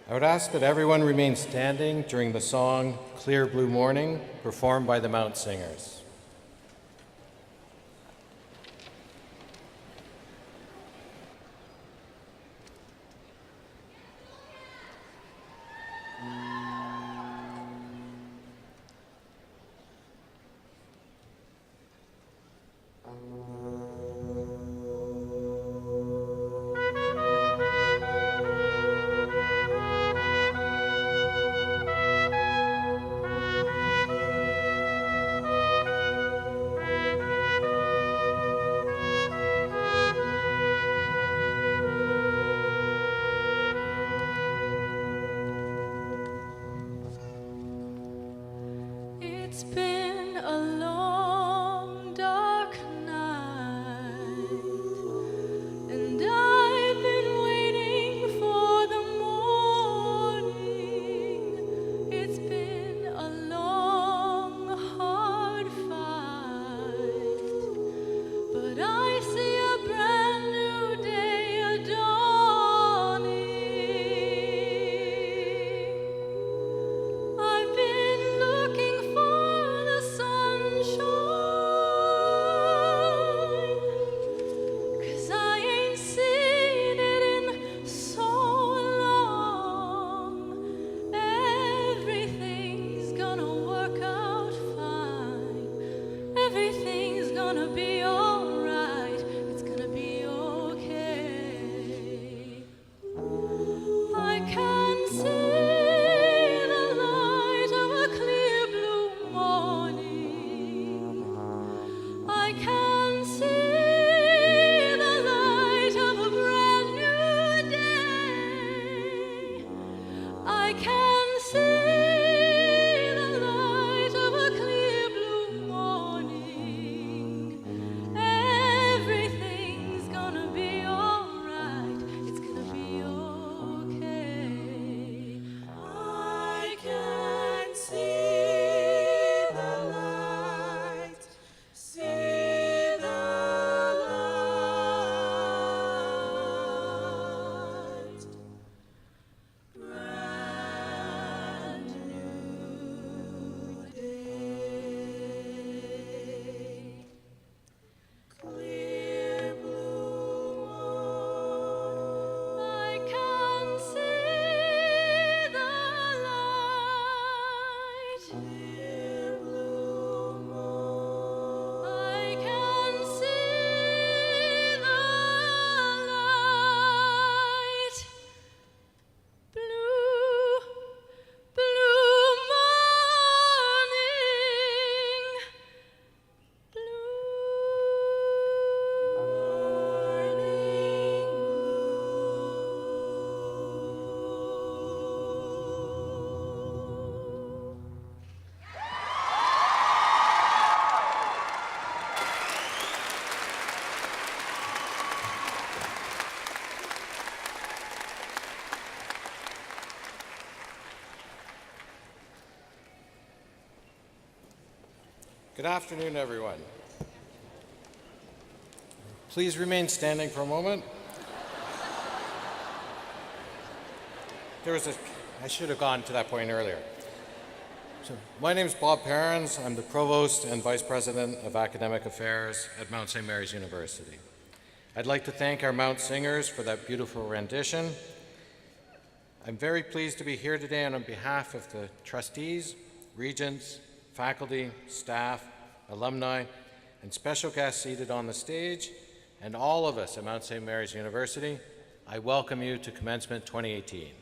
I would ask that everyone remain standing during the song Clear Blue Morning, performed by the Mount Singers. It's been a long, dark night, and I've been waiting for the morning. It's been a long, hard fight, but I see a brand new day dawning. I've been looking for the sunshine, 'cause I ain't seen it in so long. Everything's gonna work out fine. Everything's gonna be alright. It's gonna be okay. I can see the light of a clear blue morning. I can see the light of a brand new day. I can see the light of a clear blue morning. Everything's gonna be alright. It's gonna be okay. I can see the light. See the light. Brand new day. Clear blue morning. I can see the light. Clear blue morning. I can see the light. Blue, blue morning. Good afternoon, everyone. Please remain standing for a moment. I should have gone to that point earlier. So, my name is Bob Perrins. I'm the Provost and Vice President of Academic Affairs at Mount St. Mary's University. I'd like to thank our Mount Singers for that beautiful rendition. I'm very pleased to be here today and on behalf of the trustees, regents, faculty, staff, alumni, and special guests seated on the stage, and all of us at Mount St. Mary's University, I welcome you to Commencement 2018.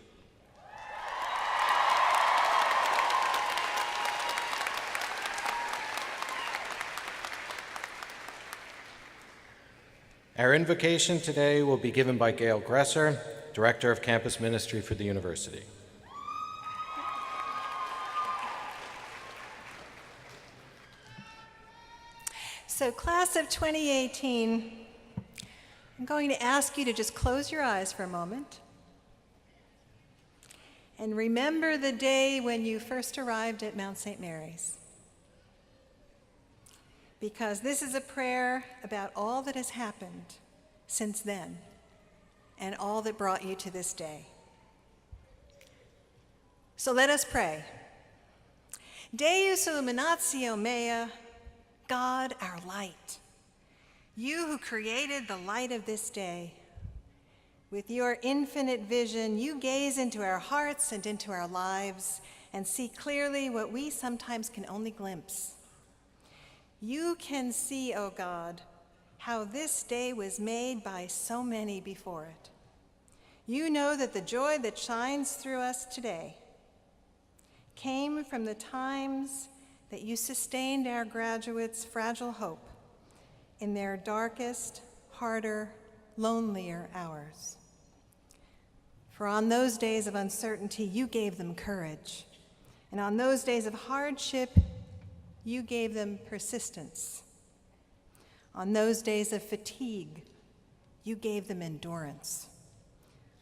Our invocation today will be given by Gail Gresser, Director of Campus Ministry for the University. So, class of 2018, I'm going to ask you to just close your eyes for a moment and remember the day when you first arrived at Mount St. Mary's. Because this is a prayer about all that has happened since then and all that brought you to this day. So let us pray. Deus illuminatio mea, God our light, you who created the light of this day, with your infinite vision, you gaze into our hearts and into our lives and see clearly what we sometimes can only glimpse. You can see, O God, how this day was made by so many before it. You know that the joy that shines through us today came from the times that you sustained our graduates' fragile hope in their darkest, harder, lonelier hours. For on those days of uncertainty, you gave them courage. And on those days of hardship, you gave them persistence. On those days of fatigue, you gave them endurance.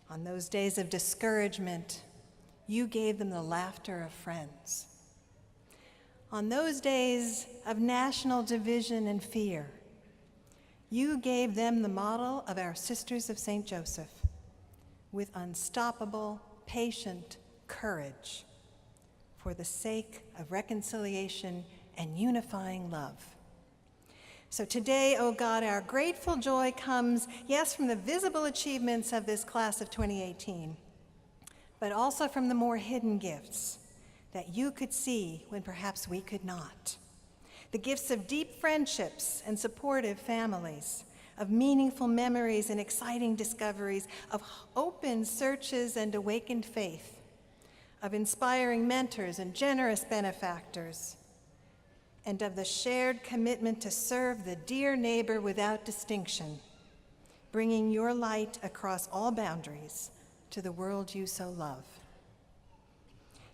On those days of discouragement, you gave them the laughter of friends. On those days of national division and fear, you gave them the model of our Sisters of St. Joseph, with unstoppable, patient courage for the sake of reconciliation and unifying love. So today, O God, our grateful joy comes, yes, from the visible achievements of this class of 2018, but also from the more hidden gifts that you could see when perhaps we could not. The gifts of deep friendships and supportive families, of meaningful memories and exciting discoveries, of open searches and awakened faith, of inspiring mentors and generous benefactors, and of the shared commitment to serve the dear neighbor without distinction, bringing your light across all boundaries to the world you so love.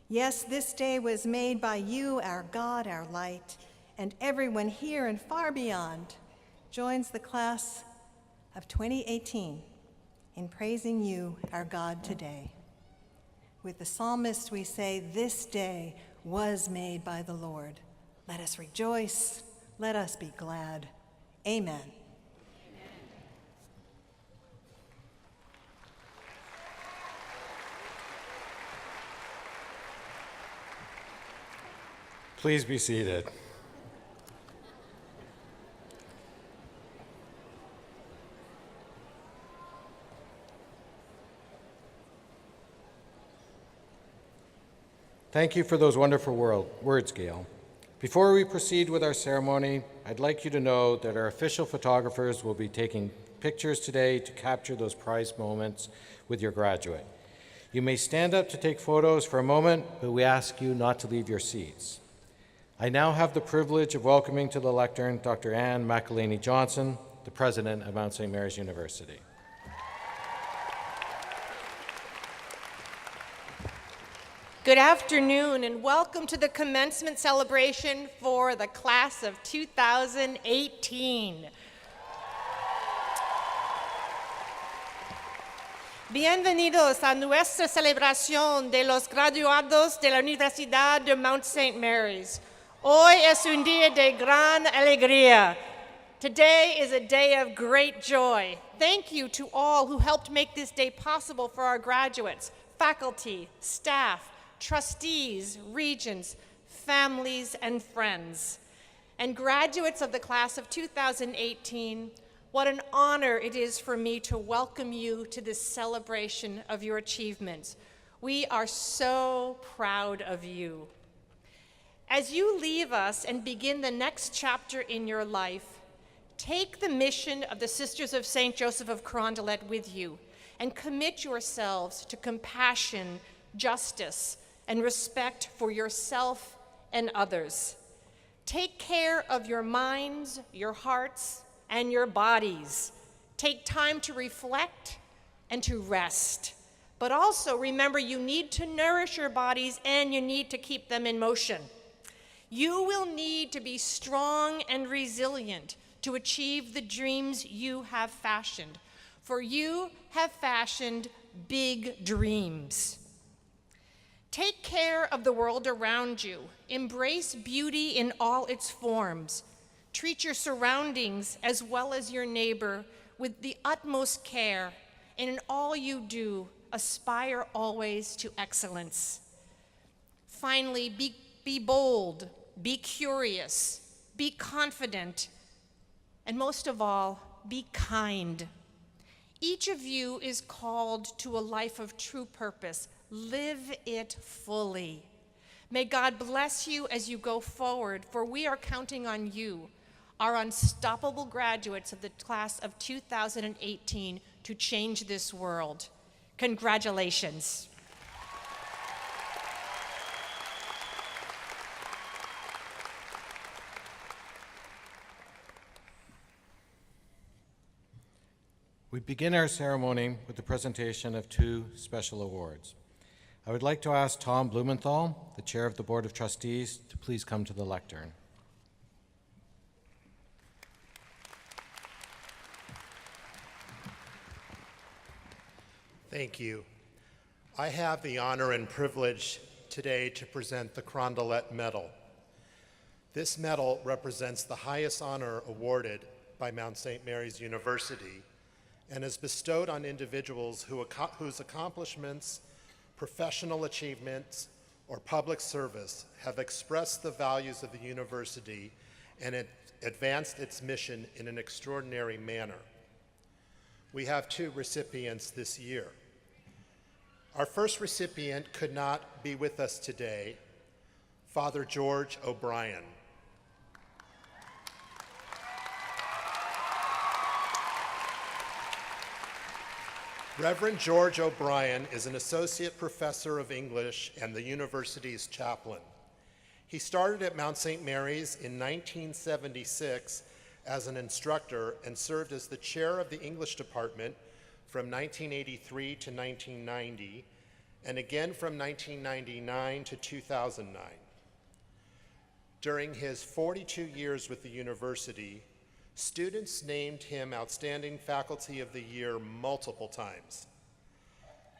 Yes, this day was made by you, our God, our light, and everyone here and far beyond joins the class of 2018 in praising you, our God, today. With the psalmist, we say, this day was made by the Lord. Let us rejoice. Let us be glad. Amen. Please be seated. Thank you for those wonderful words, Gail. Before we proceed with our ceremony, I'd like you to know that our official photographers will be taking pictures today to capture those prized moments with your graduate. You may stand up to take photos for a moment, but we ask you not to leave your seats. I now have the privilege of welcoming to the lectern Dr. Anne McElhaney Johnson, the president of Mount St. Mary's University. Good afternoon and welcome to the commencement celebration for the class of 2018. Bienvenidos a nuestra celebración de los graduados de la Universidad de Mount St. Mary's. Hoy es un día de gran alegría. Today is a day of great joy. Thank you to all who helped make this day possible for our graduates, faculty, staff, trustees, regents, families, and friends. And graduates of the class of 2018, what an honor it is for me to welcome you to this celebration of your achievements. We are so proud of you. As you leave us and begin the next chapter in your life, take the mission of the Sisters of St. Joseph of Carondelet with you and commit yourselves to compassion, justice, and respect for yourself and others. Take care of your minds, your hearts, and your bodies. Take time to reflect and to rest. But also remember, you need to nourish your bodies and you need to keep them in motion. You will need to be strong and resilient to achieve the dreams you have fashioned, for you have fashioned big dreams. Take care of the world around you. Embrace beauty in all its forms. Treat your surroundings as well as your neighbor with the utmost care, and in all you do, aspire always to excellence. Finally, be bold, be curious, be confident, and most of all, be kind. Each of you is called to a life of true purpose. Live it fully. May God bless you as you go forward, for we are counting on you, our unstoppable graduates of the class of 2018, to change this world. Congratulations. We begin our ceremony with the presentation of two special awards. I would like to ask Tom Blumenthal, the Chair of the Board of Trustees, to please come to the lectern. Thank you. I have the honor and privilege today to present the Crondelet Medal. This medal represents the highest honor awarded by Mount St. Mary's University and is bestowed on individuals whose accomplishments, professional achievements, or public service have expressed the values of the university and advanced its mission in an extraordinary manner. We have two recipients this year. Our first recipient could not be with us today, Father George O'Brien. Reverend George O'Brien is an associate professor of English and the university's chaplain. He started at Mount St. Mary's in 1976 as an instructor and served as the chair of the English department from 1983 to 1990, and again from 1999 to 2009. During his 42 years with the university, students named him Outstanding Faculty of the Year multiple times.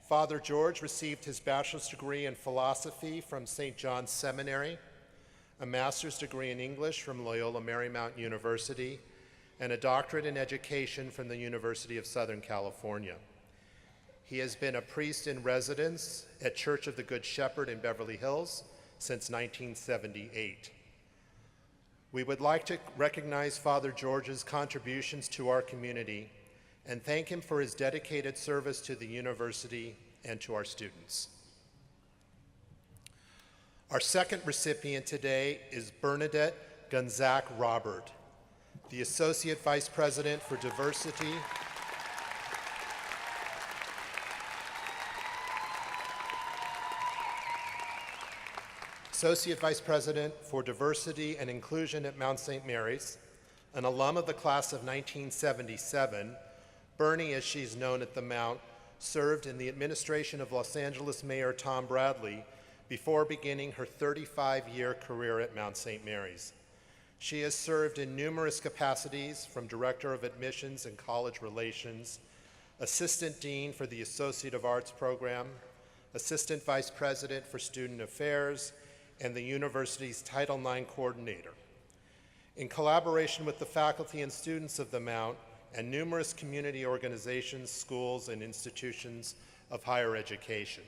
Father George received his bachelor's degree in philosophy from St. John's Seminary, a master's degree in English from Loyola Marymount University, and a doctorate in education from the University of Southern California. He has been a priest in residence at Church of the Good Shepherd in Beverly Hills since 1978. We would like to recognize Father George's contributions to our community and thank him for his dedicated service to the university and to our students. Our second recipient today is Bernadette Gonzac Robert, the Associate Vice President for Diversity Associate Vice President for Diversity and Inclusion at Mount St. Mary's, an alum of the class of 1977. Bernie, as she's known at the Mount, served in the administration of Los Angeles Mayor Tom Bradley before beginning her 35-year career at Mount St. Mary's. She has served in numerous capacities, from Director of Admissions and College Relations, Assistant Dean for the Associate of Arts program, Assistant Vice President for Student Affairs, and the university's Title IX coordinator. In collaboration with the faculty and students of the Mount and numerous community organizations, schools, and institutions of higher education,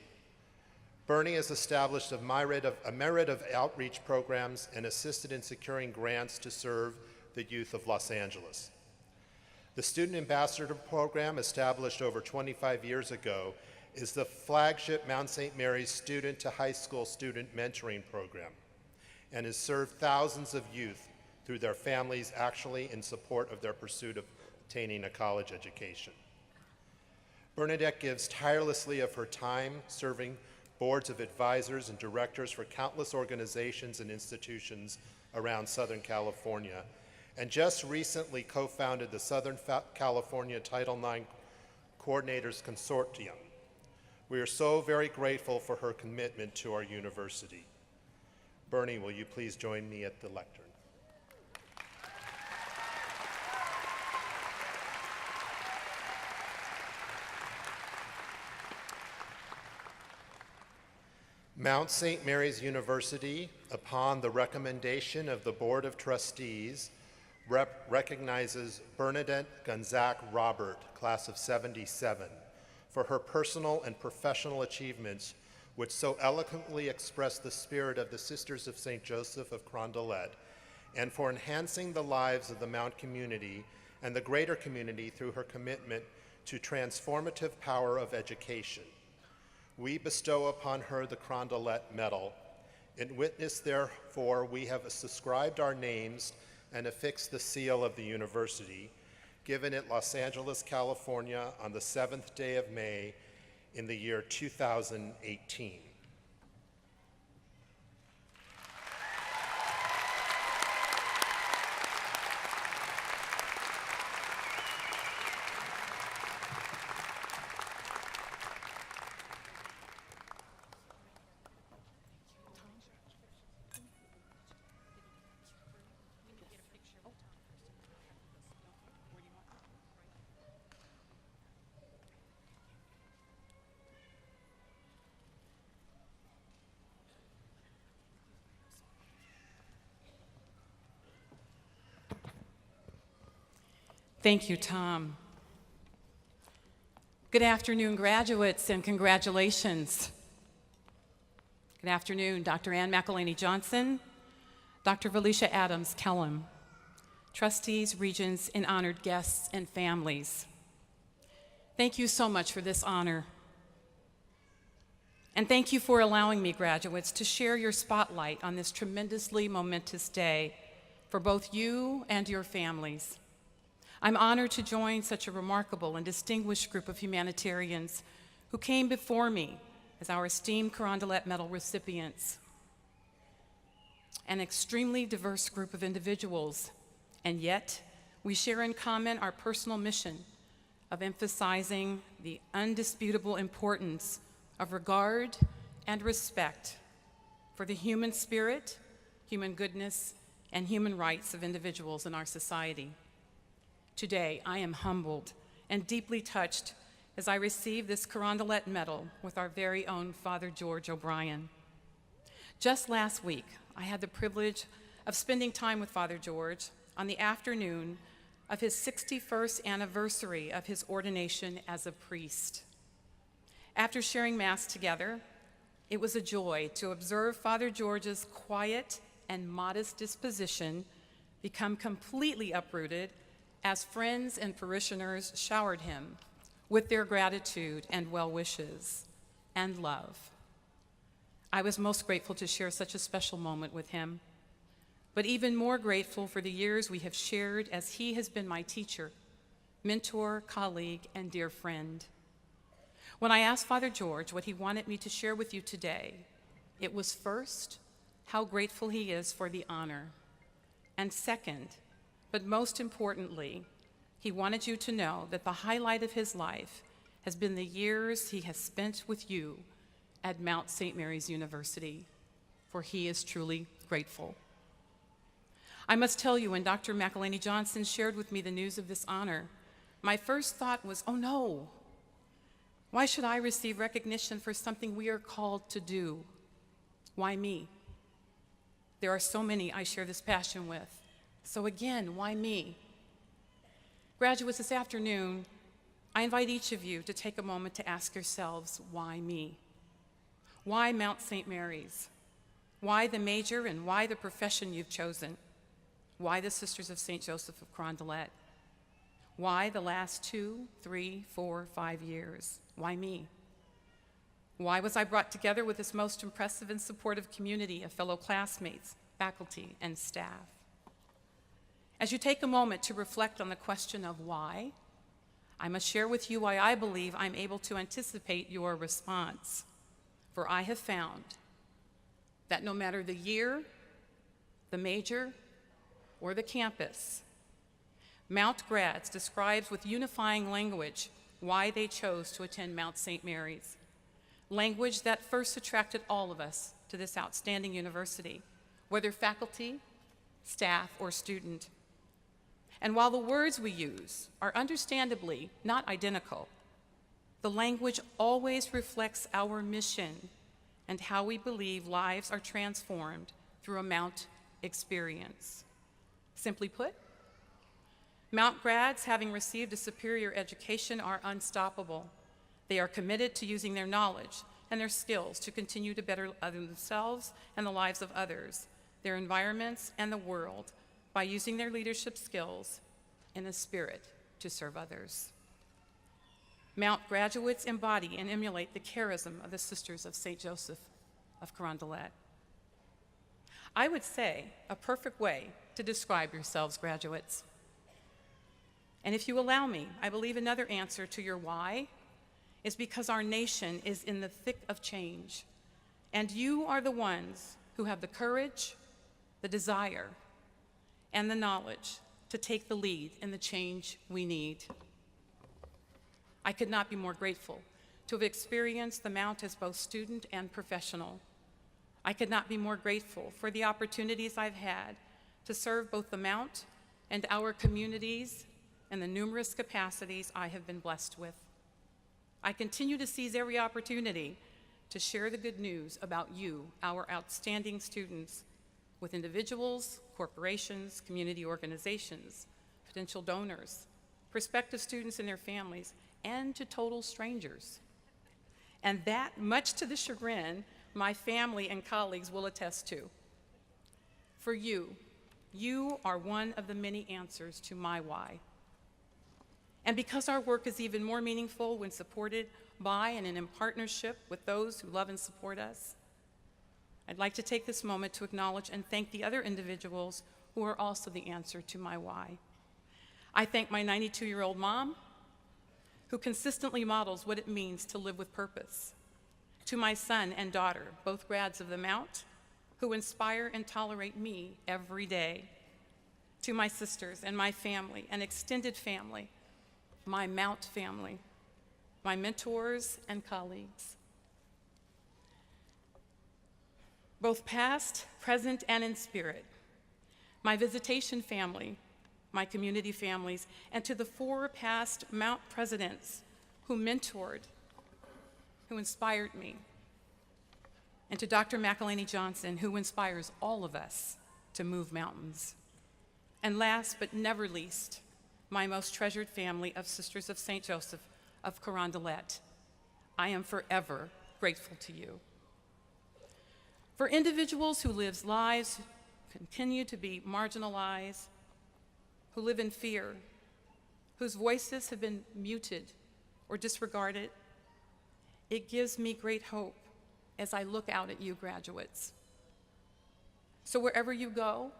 Bernie has established a merit of outreach programs and assisted in securing grants to serve the youth of Los Angeles. The Student Ambassador Program, established over 25 years ago, is the flagship Mount St. Mary's student to high school student mentoring program and has served thousands of youth through their families actually in support of their pursuit of obtaining a college education. Bernadette gives tirelessly of her time serving boards of advisors and directors for countless organizations and institutions around Southern California, and just recently co-founded the Southern California Title IX Coordinators Consortium. We are so very grateful for her commitment to our university. Bernie, will you please join me at the lectern? Mount St. Mary's University, upon the recommendation of the Board of Trustees, recognizes Bernadette Gonzac Robert, class of '77, for her personal and professional achievements which so eloquently express the spirit of the Sisters of St. Joseph of Carondelet, and for enhancing the lives of the Mount community and the greater community through her commitment to transformative power of education. We bestow upon her the Carondelet Medal. In witness, therefore, we have subscribed our names and affixed the seal of the university, given at Los Angeles, California, on the 7th day of May in the year 2018. Thank you, Tom. Good afternoon, graduates, and congratulations. Good afternoon, Dr. Ann McElhaney Johnson, Dr. Valicia Adams Kellum, trustees, regents, and honored guests and families. Thank you so much for this honor. And thank you for allowing me, graduates, to share your spotlight on this tremendously momentous day for both you and your families. I'm honored to join such a remarkable and distinguished group of humanitarians who came before me as our esteemed Carondelet Medal recipients. An extremely diverse group of individuals, and yet we share in common our personal mission of emphasizing the undisputable importance of regard and respect for the human spirit, human goodness, and human rights of individuals in our society. Today, I am humbled and deeply touched as I receive this Carondelet Medal with our very own Father George O'Brien. Just last week, I had the privilege of spending time with Father George on the afternoon of his 61st anniversary of his ordination as a priest. After sharing Mass together, it was a joy to observe Father George's quiet and modest disposition become completely uprooted as friends and parishioners showered him with their gratitude and well wishes and love. I was most grateful to share such a special moment with him, but even more grateful for the years we have shared as he has been my teacher, mentor, colleague, and dear friend. When I asked Father George what he wanted me to share with you today, it was first, how grateful he is for the honor, and second, but most importantly, he wanted you to know that the highlight of his life has been the years he has spent with you at Mount St. Mary's University, for he is truly grateful. I must tell you, when Dr. McElhaney Johnson shared with me the news of this honor, my first thought was, oh no, why should I receive recognition for something we are called to do? Why me? There are so many I share this passion with. So again, why me? Graduates, this afternoon, I invite each of you to take a moment to ask yourselves, why me? Why Mount St. Mary's? Why the major and why the profession you've chosen? Why the Sisters of St. Joseph of Carondelet? Why the last 2, 3, 4, 5 years? Why me? Why was I brought together with this most impressive and supportive community of fellow classmates, faculty, and staff? As you take a moment to reflect on the question of why, I must share with you why I believe I'm able to anticipate your response. For I have found that no matter the year, the major, or the campus, Mount grads describes with unifying language why they chose to attend Mount St. Mary's, language that first attracted all of us to this outstanding university, whether faculty, staff, or student. And while the words we use are understandably not identical, the language always reflects our mission and how we believe lives are transformed through a Mount experience. Simply put, Mount grads, having received a superior education, are unstoppable. They are committed to using their knowledge and their skills to continue to better themselves and the lives of others, their environments, and the world by using their leadership skills in a spirit to serve others. Mount graduates embody and emulate the charism of the Sisters of St. Joseph of Carondelet. I would say a perfect way to describe yourselves, graduates. And if you allow me, I believe another answer to your why is because our nation is in the thick of change, and you are the ones who have the courage, the desire, and the knowledge to take the lead in the change we need. I could not be more grateful to have experienced the Mount as both student and professional. I could not be more grateful for the opportunities I've had to serve both the Mount and our communities in the numerous capacities I have been blessed with. I continue to seize every opportunity to share the good news about you, our outstanding students, with individuals, corporations, community organizations, potential donors, prospective students and their families, and to total strangers. And that, much to the chagrin my family and colleagues will attest to. For you, you are one of the many answers to my why. And because our work is even more meaningful when supported by and in partnership with those who love and support us, I'd like to take this moment to acknowledge and thank the other individuals who are also the answer to my why. I thank my 92-year-old mom, who consistently models what it means to live with purpose. To my son and daughter, both grads of the Mount, who inspire and tolerate me every day. To my sisters and my family and extended family, my Mount family, my mentors and colleagues, both past, present, and in spirit, my visitation family, my community families, and to the 4 past Mount presidents who mentored, who inspired me, and to Dr. McElhaney Johnson, who inspires all of us to move mountains. And last but never least, my most treasured family of Sisters of St. Joseph of Carondelet. I am forever grateful to you. For individuals who live lives continue to be marginalized, who live in fear, whose voices have been muted or disregarded, it gives me great hope as I look out at you, graduates. So wherever you go,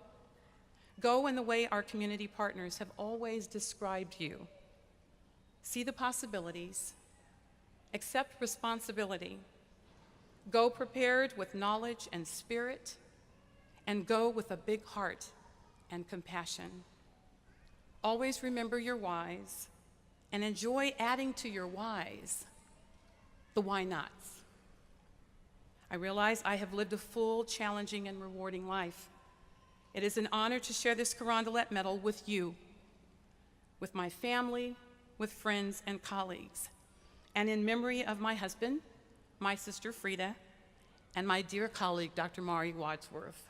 go in the way our community partners have always described you. See the possibilities, accept responsibility, go prepared with knowledge and spirit, and go with a big heart and compassion. Always remember your whys and enjoy adding to your whys the why nots. I realize I have lived a full, challenging, and rewarding life. It is an honor to share this Carondelet Medal with you, with my family, with friends and colleagues, and in memory of my husband, my sister Frida, and my dear colleague, Dr. Mari Wadsworth.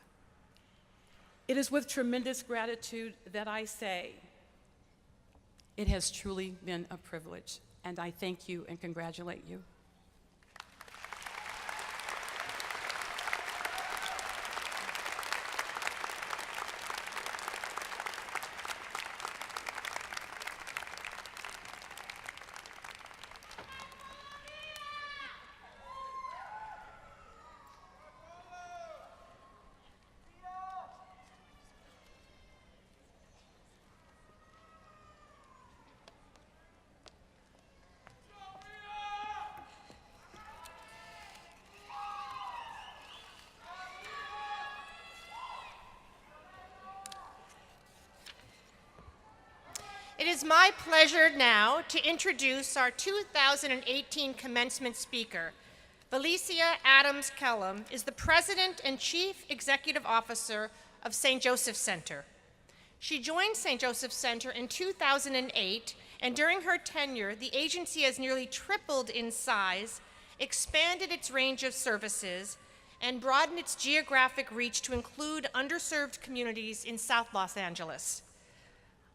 It is with tremendous gratitude that I say, it has truly been a privilege, and I thank you and congratulate you. It is my pleasure now to introduce our 2018 commencement speaker. Valencia Adams Kellum is the President and Chief Executive Officer of St. Joseph Center. She joined St. Joseph Center in 2008, and during her tenure, the agency has nearly tripled in size, expanded its range of services, and broadened its geographic reach to include underserved communities in South Los Angeles.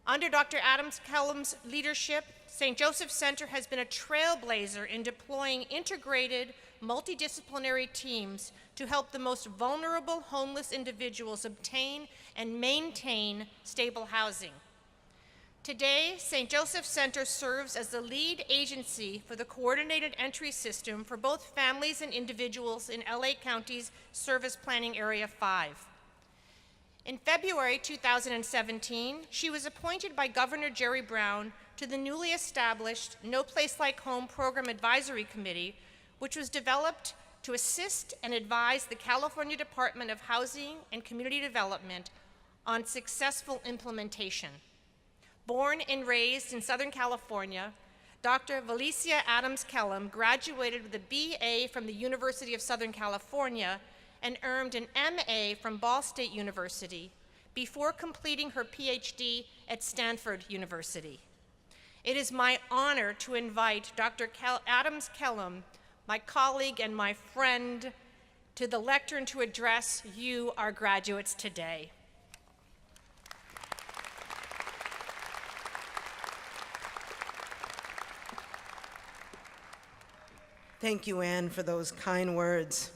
Under Dr. Adams Kellum's leadership, St. Joseph Center has been a trailblazer in deploying integrated, multidisciplinary teams to help the most vulnerable homeless individuals obtain and maintain stable housing. Today, St. Joseph Center serves as the lead agency for the coordinated entry system for both families and individuals in LA County's Service Planning Area 5. In February 2017, she was appointed by Governor Jerry Brown to the newly established No Place Like Home Program Advisory Committee, which was developed to assist and advise the California Department of Housing and Community Development on successful implementation. Born and raised in Southern California, Dr. Valicia Adams-Kellum graduated with a BA from the University of Southern California and earned an MA from Ball State University before completing her PhD at Stanford University. It is my honor to invite Dr. Adams-Kellum, my colleague and my friend, to the lectern to address you, our graduates, today. Thank you, Anne, for those kind words.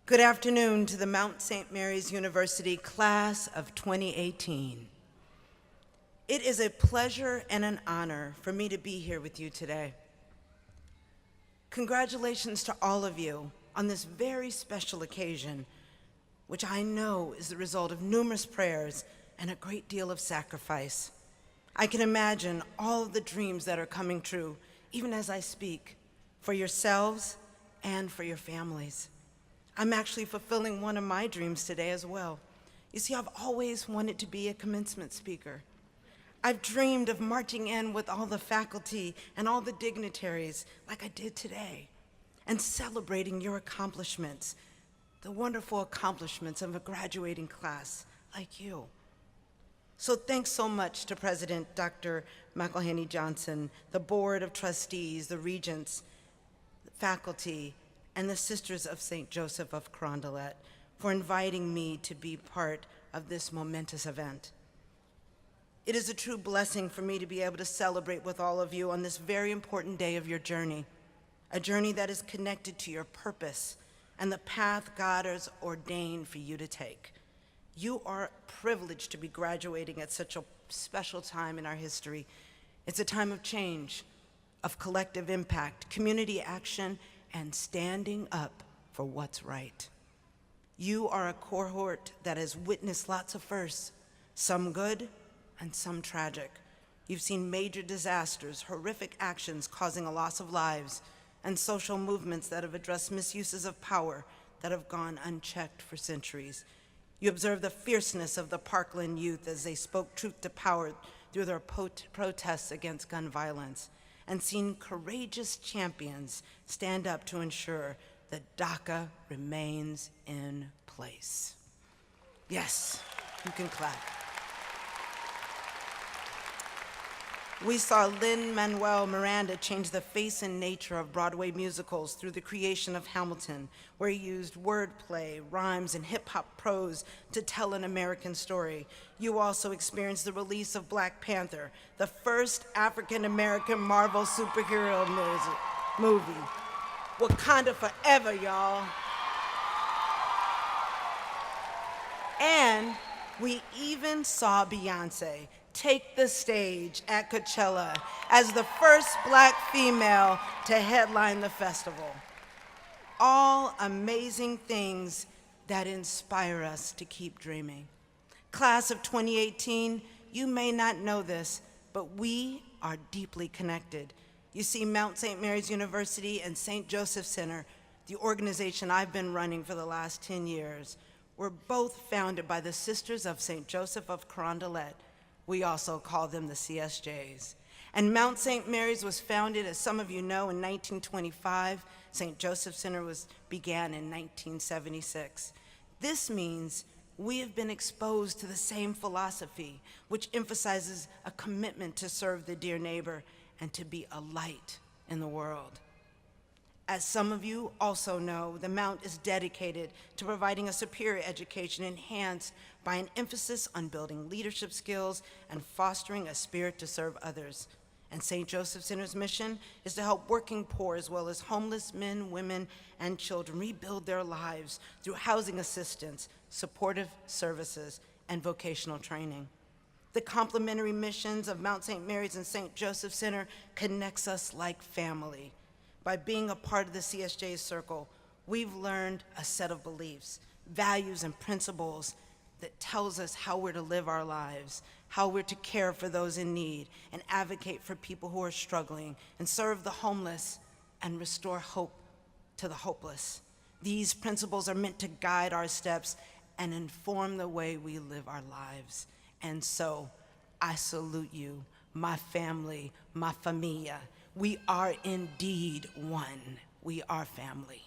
Good afternoon to the Mount St. Mary's University class of 2018. It is a pleasure and an honor for me to be here with you today. Congratulations to all of you on this very special occasion, which I know is the result of numerous prayers and a great deal of sacrifice. I can imagine all of the dreams that are coming true, even as I speak, for yourselves and for your families. I'm actually fulfilling one of my dreams today as well. You see, I've always wanted to be a commencement speaker. I've dreamed of marching in with all the faculty and all the dignitaries like I did today, and celebrating your accomplishments, the wonderful accomplishments of a graduating class like you. So thanks so much to President Dr. McElhaney Johnson, the Board of Trustees, the Regents, the faculty, and the Sisters of St. Joseph of Carondelet for inviting me to be part of this momentous event. It is a true blessing for me to be able to celebrate with all of you on this very important day of your journey, a journey that is connected to your purpose and the path God has ordained for you to take. You are privileged to be graduating at such a special time in our history. It's a time of change, of collective impact, community action, and standing up for what's right. You are a cohort that has witnessed lots of firsts, some good and some tragic. You've seen major disasters, horrific actions causing a loss of lives, and social movements that have addressed misuses of power that have gone unchecked for centuries. You observed the fierceness of the Parkland youth as they spoke truth to power through their protests against gun violence, and seen courageous champions stand up to ensure that DACA remains in place. Yes, you can clap. We saw Lin-Manuel Miranda change the face and nature of Broadway musicals through the creation of Hamilton, where he used wordplay, rhymes, and hip-hop prose to tell an American story. You also experienced the release of Black Panther, the first African-American Marvel superhero movie. Wakanda forever, y'all. And we even saw Beyonce take the stage at Coachella as the first Black female to headline the festival. All amazing things that inspire us to keep dreaming. Class of 2018, you may not know this, but we are deeply connected. You see, Mount St. Mary's University and St. Joseph Center, the organization I've been running for the last 10 years, were both founded by the Sisters of St. Joseph of Carondelet. We also call them the CSJs. And Mount St. Mary's was founded, as some of you know, in 1925. St. Joseph Center began in 1976. This means we have been exposed to the same philosophy, which emphasizes a commitment to serve the dear neighbor and to be a light in the world. As some of you also know, the Mount is dedicated to providing a superior education enhanced by an emphasis on building leadership skills and fostering a spirit to serve others. And St. Joseph Center's mission is to help working poor as well as homeless men, women, and children rebuild their lives through housing assistance, supportive services, and vocational training. The complementary missions of Mount St. Mary's and St. Joseph Center connects us like family. By being a part of the CSJ Circle, we've learned a set of beliefs, values, and principles that tells us how we're to live our lives, how we're to care for those in need, and advocate for people who are struggling, and serve the homeless, and restore hope to the hopeless. These principles are meant to guide our steps and inform the way we live our lives. And so, I salute you, my family, my familia. We are indeed one. We are family.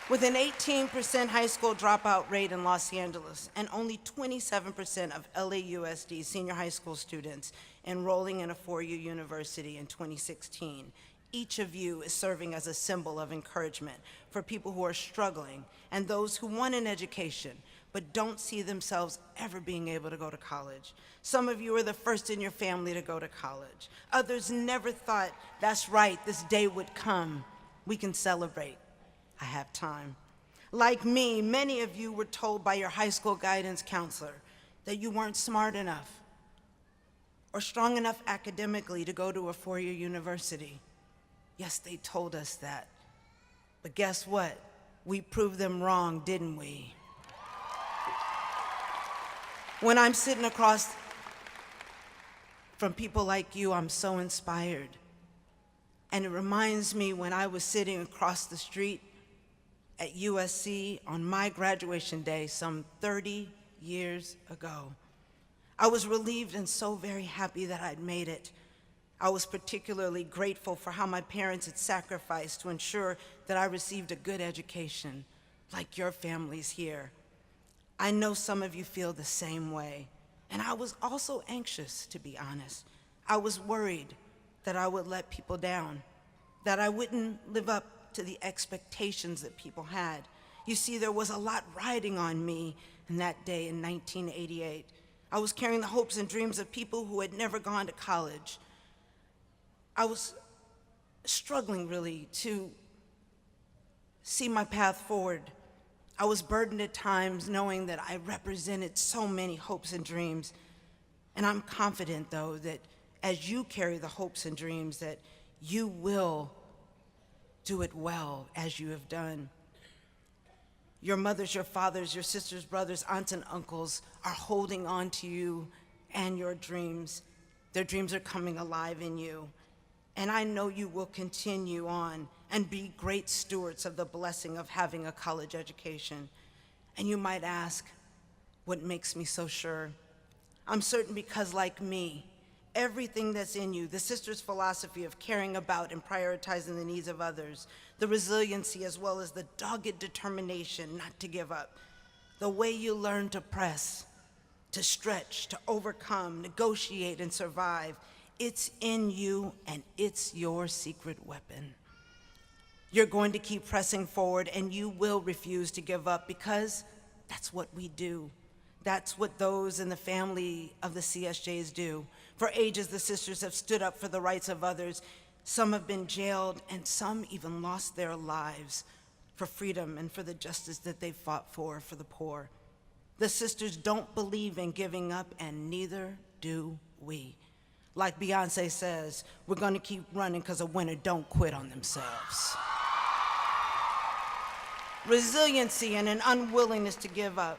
With an 18% high school dropout rate in Los Angeles and only 27% of LAUSD senior high school students enrolling in a four-year university in 2016, each of you is serving as a symbol of encouragement for people who are struggling and those who want an education but don't see themselves ever being able to go to college. Some of you are the first in your family to go to college. Others never thought, that's right, this day would come. We can celebrate. I have time. Like me, many of you were told by your high school guidance counselor that you weren't smart enough or strong enough academically to go to a four-year university. Yes, they told us that. But guess what? We proved them wrong, didn't we? When I'm sitting across from people like you, I'm so inspired. And it reminds me when I was sitting across the street at USC on my graduation day some 30 years ago. I was relieved and so very happy that I'd made it. I was particularly grateful for how my parents had sacrificed to ensure that I received a good education, like your families here. I know some of you feel the same way, and I was also anxious, to be honest. I was worried that I would let people down, that I wouldn't live up to the expectations that people had. You see, there was a lot riding on me in that day in 1988. I was carrying the hopes and dreams of people who had never gone to college. I was struggling, really, to see my path forward. I was burdened at times knowing that I represented so many hopes and dreams. And I'm confident, though, that as you carry the hopes and dreams, that you will do it well, as you have done. Your mothers, your fathers, your sisters, brothers, aunts, and uncles are holding on to you and your dreams. Their dreams are coming alive in you. And I know you will continue on and be great stewards of the blessing of having a college education. And you might ask, what makes me so sure? I'm certain because, like me, everything that's in you, the sisters' philosophy of caring about and prioritizing the needs of others, the resiliency as well as the dogged determination not to give up, the way you learn to press, to stretch, to overcome, negotiate, and survive, it's in you and it's your secret weapon. You're going to keep pressing forward and you will refuse to give up because that's what we do. That's what those in the family of the CSJs do. For ages, the sisters have stood up for the rights of others. Some have been jailed, and some even lost their lives for freedom and for the justice that they fought for the poor. The sisters don't believe in giving up, and neither do we. Like Beyonce says, we're going to keep running because a winner don't quit on themselves. Resiliency and an unwillingness to give up,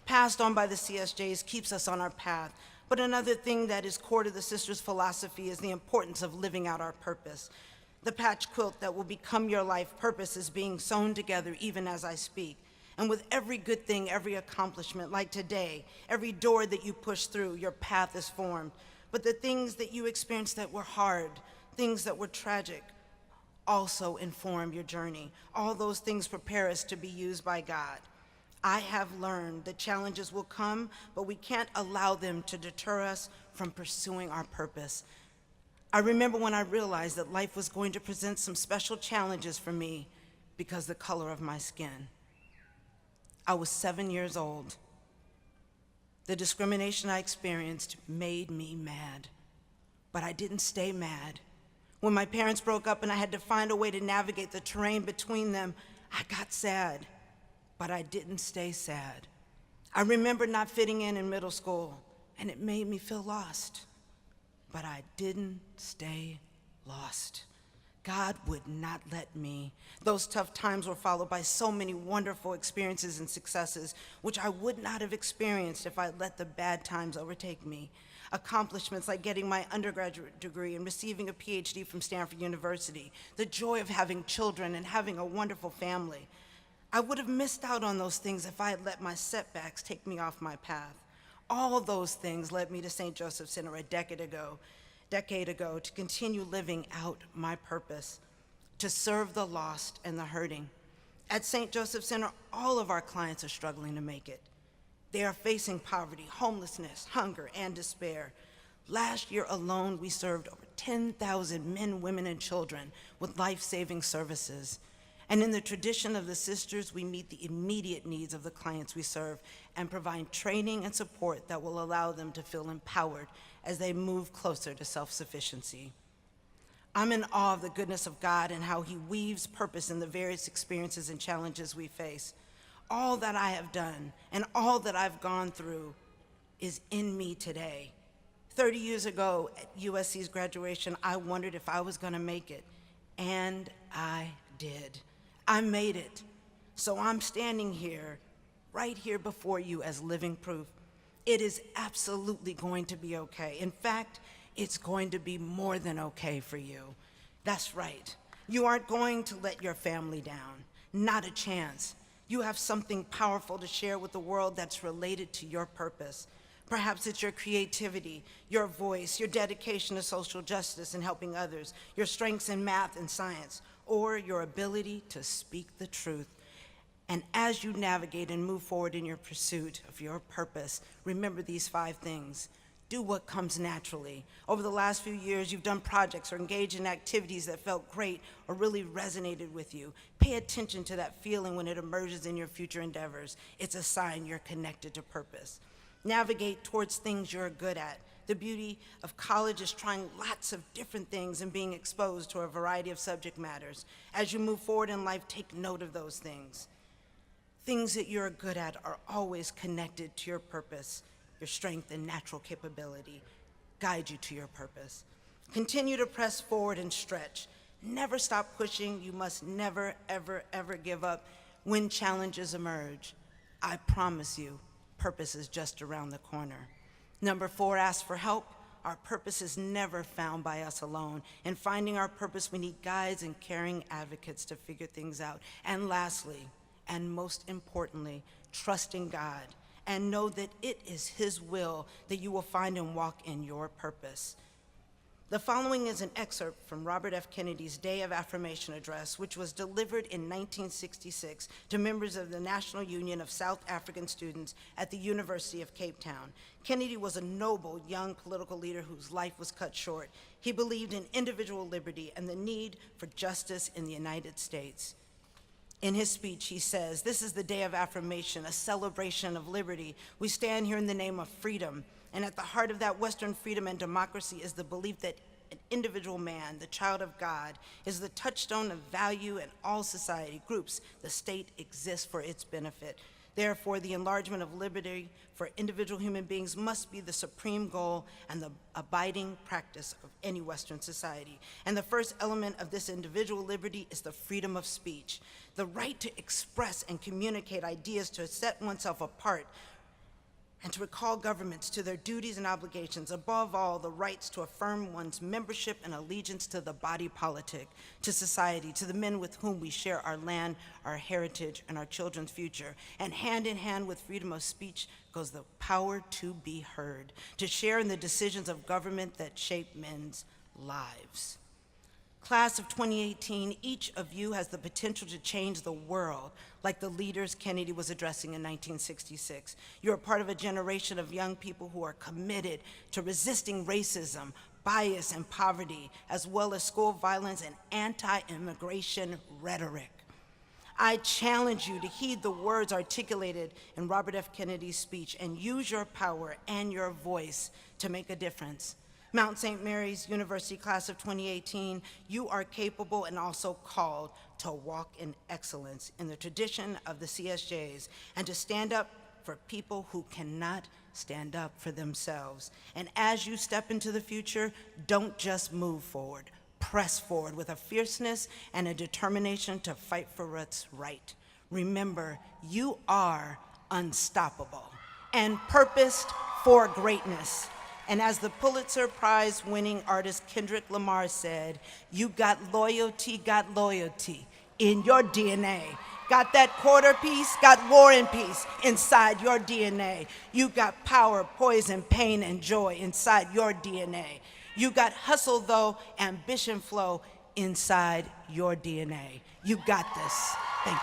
passed on by the CSJs, keeps us on our path. But another thing that is core to the sisters' philosophy is the importance of living out our purpose. The patch quilt that will become your life purpose is being sewn together even as I speak. And with every good thing, every accomplishment, like today, every door that you push through, your path is formed. But the things that you experienced that were hard, things that were tragic, also inform your journey. All those things prepare us to be used by God. I have learned that challenges will come, but we can't allow them to deter us from pursuing our purpose. I remember when I realized that life was going to present some special challenges for me because of the color of my skin. I was 7 years old. The discrimination I experienced made me mad, but I didn't stay mad. When my parents broke up and I had to find a way to navigate the terrain between them, I got sad, but I didn't stay sad. I remember not fitting in middle school, and it made me feel lost, but I didn't stay lost. God would not let me. Those tough times were followed by so many wonderful experiences and successes, which I would not have experienced if I let the bad times overtake me. Accomplishments like getting my undergraduate degree and receiving a PhD from Stanford University, the joy of having children and having a wonderful family. I would have missed out on those things if I had let my setbacks take me off my path. All of those things led me to St. Joseph Center a decade ago to continue living out my purpose, to serve the lost and the hurting. At St. Joseph Center, all of our clients are struggling to make it. They are facing poverty, homelessness, hunger, and despair. Last year alone, we served over 10,000 men, women, and children with life-saving services. And in the tradition of the sisters, we meet the immediate needs of the clients we serve and provide training and support that will allow them to feel empowered as they move closer to self-sufficiency. I'm in awe of the goodness of God and how He weaves purpose in the various experiences and challenges we face. All that I have done and all that I've gone through is in me today. 30 years ago at USC's graduation, I wondered if I was going to make it, and I did. I made it. So I'm standing here, right here before you as living proof. It is absolutely going to be okay. In fact, it's going to be more than okay for you. That's right. You aren't going to let your family down. Not a chance. You have something powerful to share with the world that's related to your purpose. Perhaps it's your creativity, your voice, your dedication to social justice and helping others, your strengths in math and science, or your ability to speak the truth. And as you navigate and move forward in your pursuit of your purpose, remember these 5 things. Do what comes naturally. Over the last few years, you've done projects or engaged in activities that felt great or really resonated with you. Pay attention to that feeling when it emerges in your future endeavors. It's a sign you're connected to purpose. Navigate towards things you're good at. The beauty of college is trying lots of different things and being exposed to a variety of subject matters. As you move forward in life, take note of those things. Things that you're good at are always connected to your purpose. Your strength and natural capability guide you to your purpose. Continue to press forward and stretch. Never stop pushing. You must never, ever, ever give up when challenges emerge. I promise you, purpose is just around the corner. Number 4, ask for help. Our purpose is never found by us alone. In finding our purpose, we need guides and caring advocates to figure things out. And lastly, and most importantly, trust in God and know that it is His will that you will find and walk in your purpose. The following is an excerpt from Robert F. Kennedy's Day of Affirmation Address, which was delivered in 1966 to members of the National Union of South African Students at the University of Cape Town. Kennedy was a noble young political leader whose life was cut short. He believed in individual liberty and the need for justice in the United States. In his speech, he says, "This is the day of affirmation, a celebration of liberty. We stand here in the name of freedom. And at the heart of that Western freedom and democracy is the belief that an individual man, the child of God, is the touchstone of value in all society groups. The state exists for its benefit. Therefore, the enlargement of liberty for individual human beings must be the supreme goal and the abiding practice of any Western society. And the first element of this individual liberty is the freedom of speech, the right to express and communicate ideas, to set oneself apart, and to recall governments to their duties and obligations. Above all, the rights to affirm one's membership and allegiance to the body politic, to society, to the men with whom we share our land, our heritage, and our children's future. And hand in hand with freedom of speech goes the power to be heard, to share in the decisions of government that shape men's lives." Class of 2018, each of you has the potential to change the world like the leaders Kennedy was addressing in 1966. You're a part of a generation of young people who are committed to resisting racism, bias, and poverty, as well as school violence and anti-immigration rhetoric. I challenge you to heed the words articulated in Robert F. Kennedy's speech and use your power and your voice to make a difference. Mount St. Mary's University class of 2018, you are capable and also called to walk in excellence in the tradition of the CSJs and to stand up for people who cannot stand up for themselves. And as you step into the future, don't just move forward. Press forward with a fierceness and a determination to fight for what's right. Remember, you are unstoppable and purposed for greatness. And as the Pulitzer Prize-winning artist Kendrick Lamar said, you got loyalty in your DNA. Got that quarter piece, got war and peace inside your DNA. You got power, poison, pain, and joy inside your DNA. You got hustle, though, ambition flow inside your DNA. You got this. Thank you.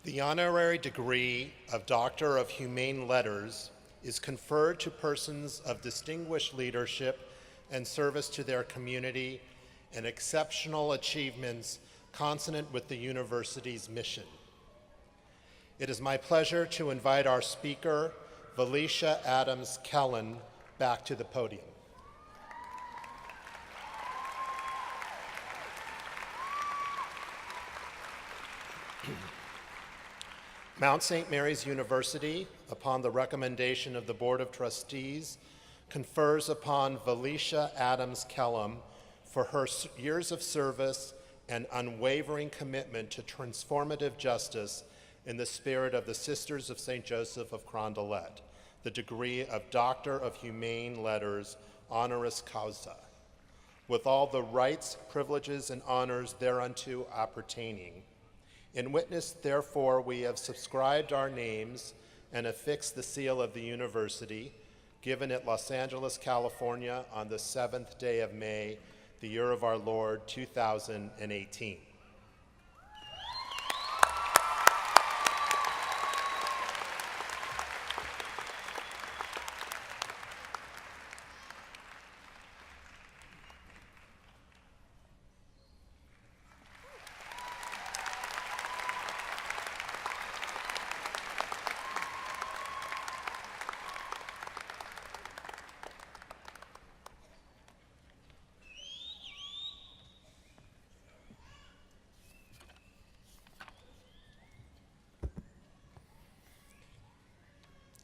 The honorary degree of Doctor of Humane Letters is conferred to persons of distinguished leadership and service to their community and exceptional achievements consonant with the university's mission. It is my pleasure to invite our speaker, Valicia Adams Kellen, back to the podium. Mount St. Mary's University, upon the recommendation of the Board of Trustees, confers upon Valicia Adams Kellum for her years of service and unwavering commitment to transformative justice in the spirit of the Sisters of St. Joseph of Carondelet, the degree of Doctor of Humane Letters, honoris causa, with all the rights, privileges, and honors thereunto appertaining. In witness, therefore, we have subscribed our names and affixed the seal of the university, given at Los Angeles, California, on the 7th day of May, the year of our Lord, 2018.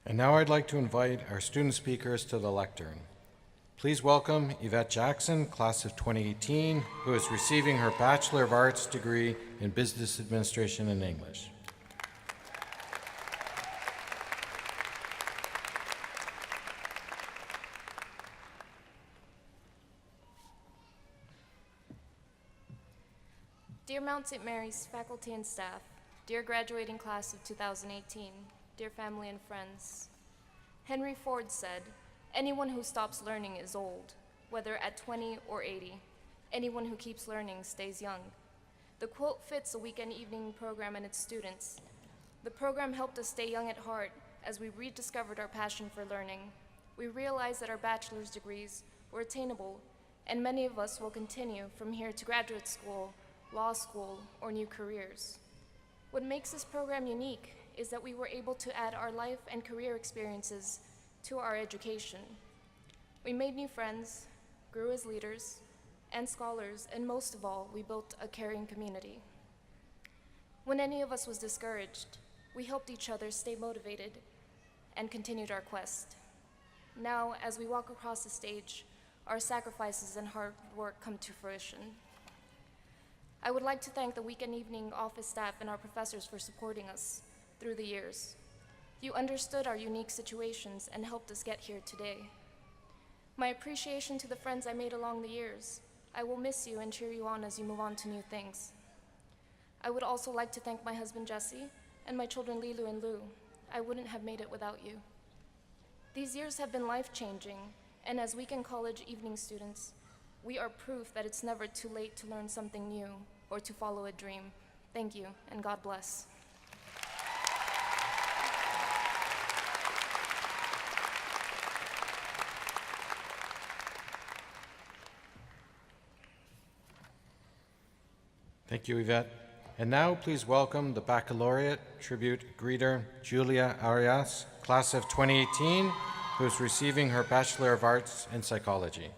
And now I'd like to invite our student speakers to the lectern. Please welcome Yvette Jackson, class of 2018, who is receiving her Bachelor of Arts degree in Business Administration and English. Dear Mount St. Mary's faculty and staff, dear graduating class of 2018, dear family and friends, Henry Ford said, "Anyone who stops learning is old, whether at 20 or 80. Anyone who keeps learning stays young." The quote fits a weekend evening program and its students. The program helped us stay young at heart as we rediscovered our passion for learning. We realized that our bachelor's degrees were attainable, and many of us will continue from here to graduate school, law school, or new careers. What makes this program unique is that we were able to add our life and career experiences to our education. We made new friends, grew as leaders and scholars, and most of all, we built a caring community. When any of us was discouraged, we helped each other stay motivated and continued our quest. Now, as we walk across the stage, our sacrifices and hard work come to fruition. I would like to thank the weekend evening office staff and our professors for supporting us through the years. You understood our unique situations and helped us get here today. My appreciation to the friends I made along the years. I will miss you and cheer you on as you move on to new things. I would also like to thank my husband Jesse and my children Lilu and Lou. I wouldn't have made it without you. These years have been life-changing, and as weekend college evening students, we are proof that it's never too late to learn something new or to follow a dream. Thank you, and God bless. Thank you, Yvette. And now please welcome the baccalaureate tribute greeter, Julia Arias, class of 2018, who is receiving her Bachelor of Arts in Psychology.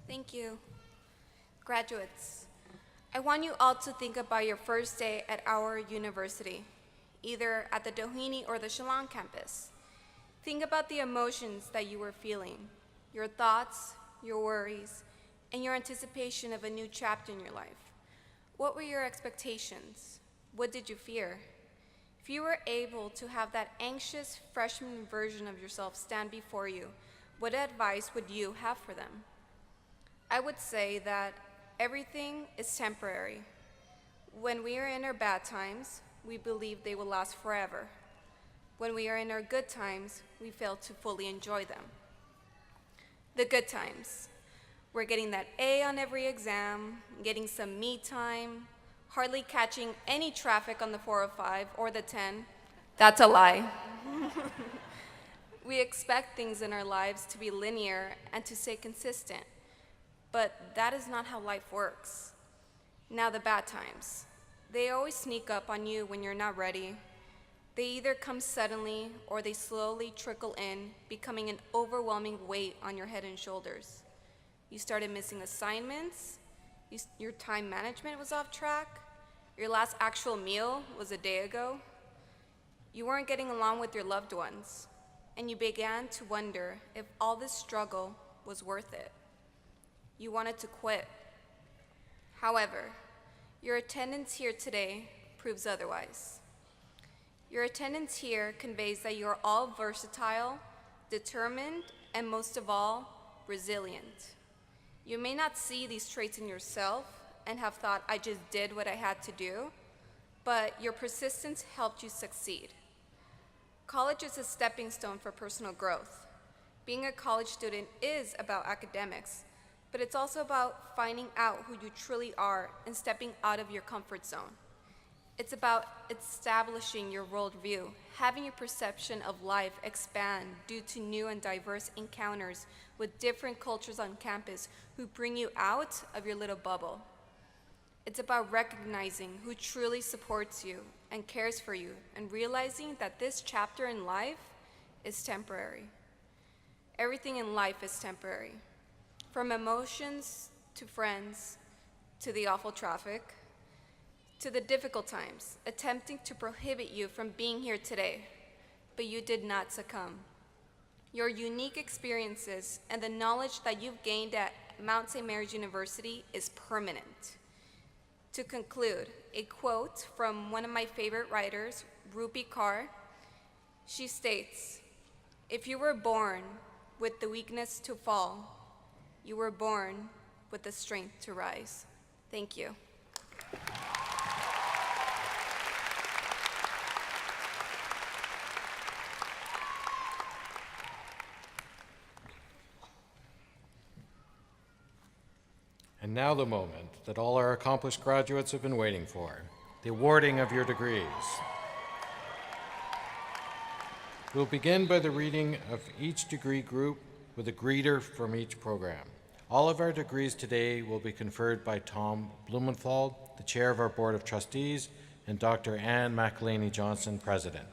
Thank you. Graduates, I want you all to think about your first day at our university, either at the Doheny or the Shillong campus. Think about the emotions that you were feeling, your thoughts, your worries, and your anticipation of a new chapter in your life. What were your expectations? What did you fear? If you were able to have that anxious freshman version of yourself stand before you, what advice would you have for them? I would say that everything is temporary. When we are in our bad times, we believe they will last forever. When we are in our good times, we fail to fully enjoy them. The good times. We're getting that A on every exam, getting some me time, hardly catching any traffic on the 405 or the 10. That's a lie. We expect things in our lives to be linear and to stay consistent, but that is not how life works. Now the bad times. They always sneak up on you when you're not ready. They either come suddenly or they slowly trickle in, becoming an overwhelming weight on your head and shoulders. You started missing assignments, your time management was off track, your last actual meal was a day ago, you weren't getting along with your loved ones, and you began to wonder if all this struggle was worth it. You wanted to quit. However, your attendance here today proves otherwise. Your attendance here conveys that you are all versatile, determined, and most of all, resilient. You may not see these traits in yourself and have thought, I just did what I had to do, but your persistence helped you succeed. College is a stepping stone for personal growth. Being a college student is about academics, but it's also about finding out who you truly are and stepping out of your comfort zone. It's about establishing your worldview, having your perception of life expand due to new and diverse encounters with different cultures on campus who bring you out of your little bubble. It's about recognizing who truly supports you and cares for you and realizing that this chapter in life is temporary. Everything in life is temporary, from emotions to friends to the awful traffic, to the difficult times, attempting to prohibit you from being here today, but you did not succumb. Your unique experiences and the knowledge that you've gained at Mount St. Mary's University is permanent. To conclude, a quote from one of my favorite writers, Rupi Kaur. She states, "If you were born with the weakness to fall, you were born with the strength to rise." Thank you. And now the moment that all our accomplished graduates have been waiting for, the awarding of your degrees. We'll begin by the reading of each degree group with a greeter from each program. All of our degrees today will be conferred by Tom Blumenthal, the chair of our Board of Trustees, and Dr. Ann McElhaney Johnson, president.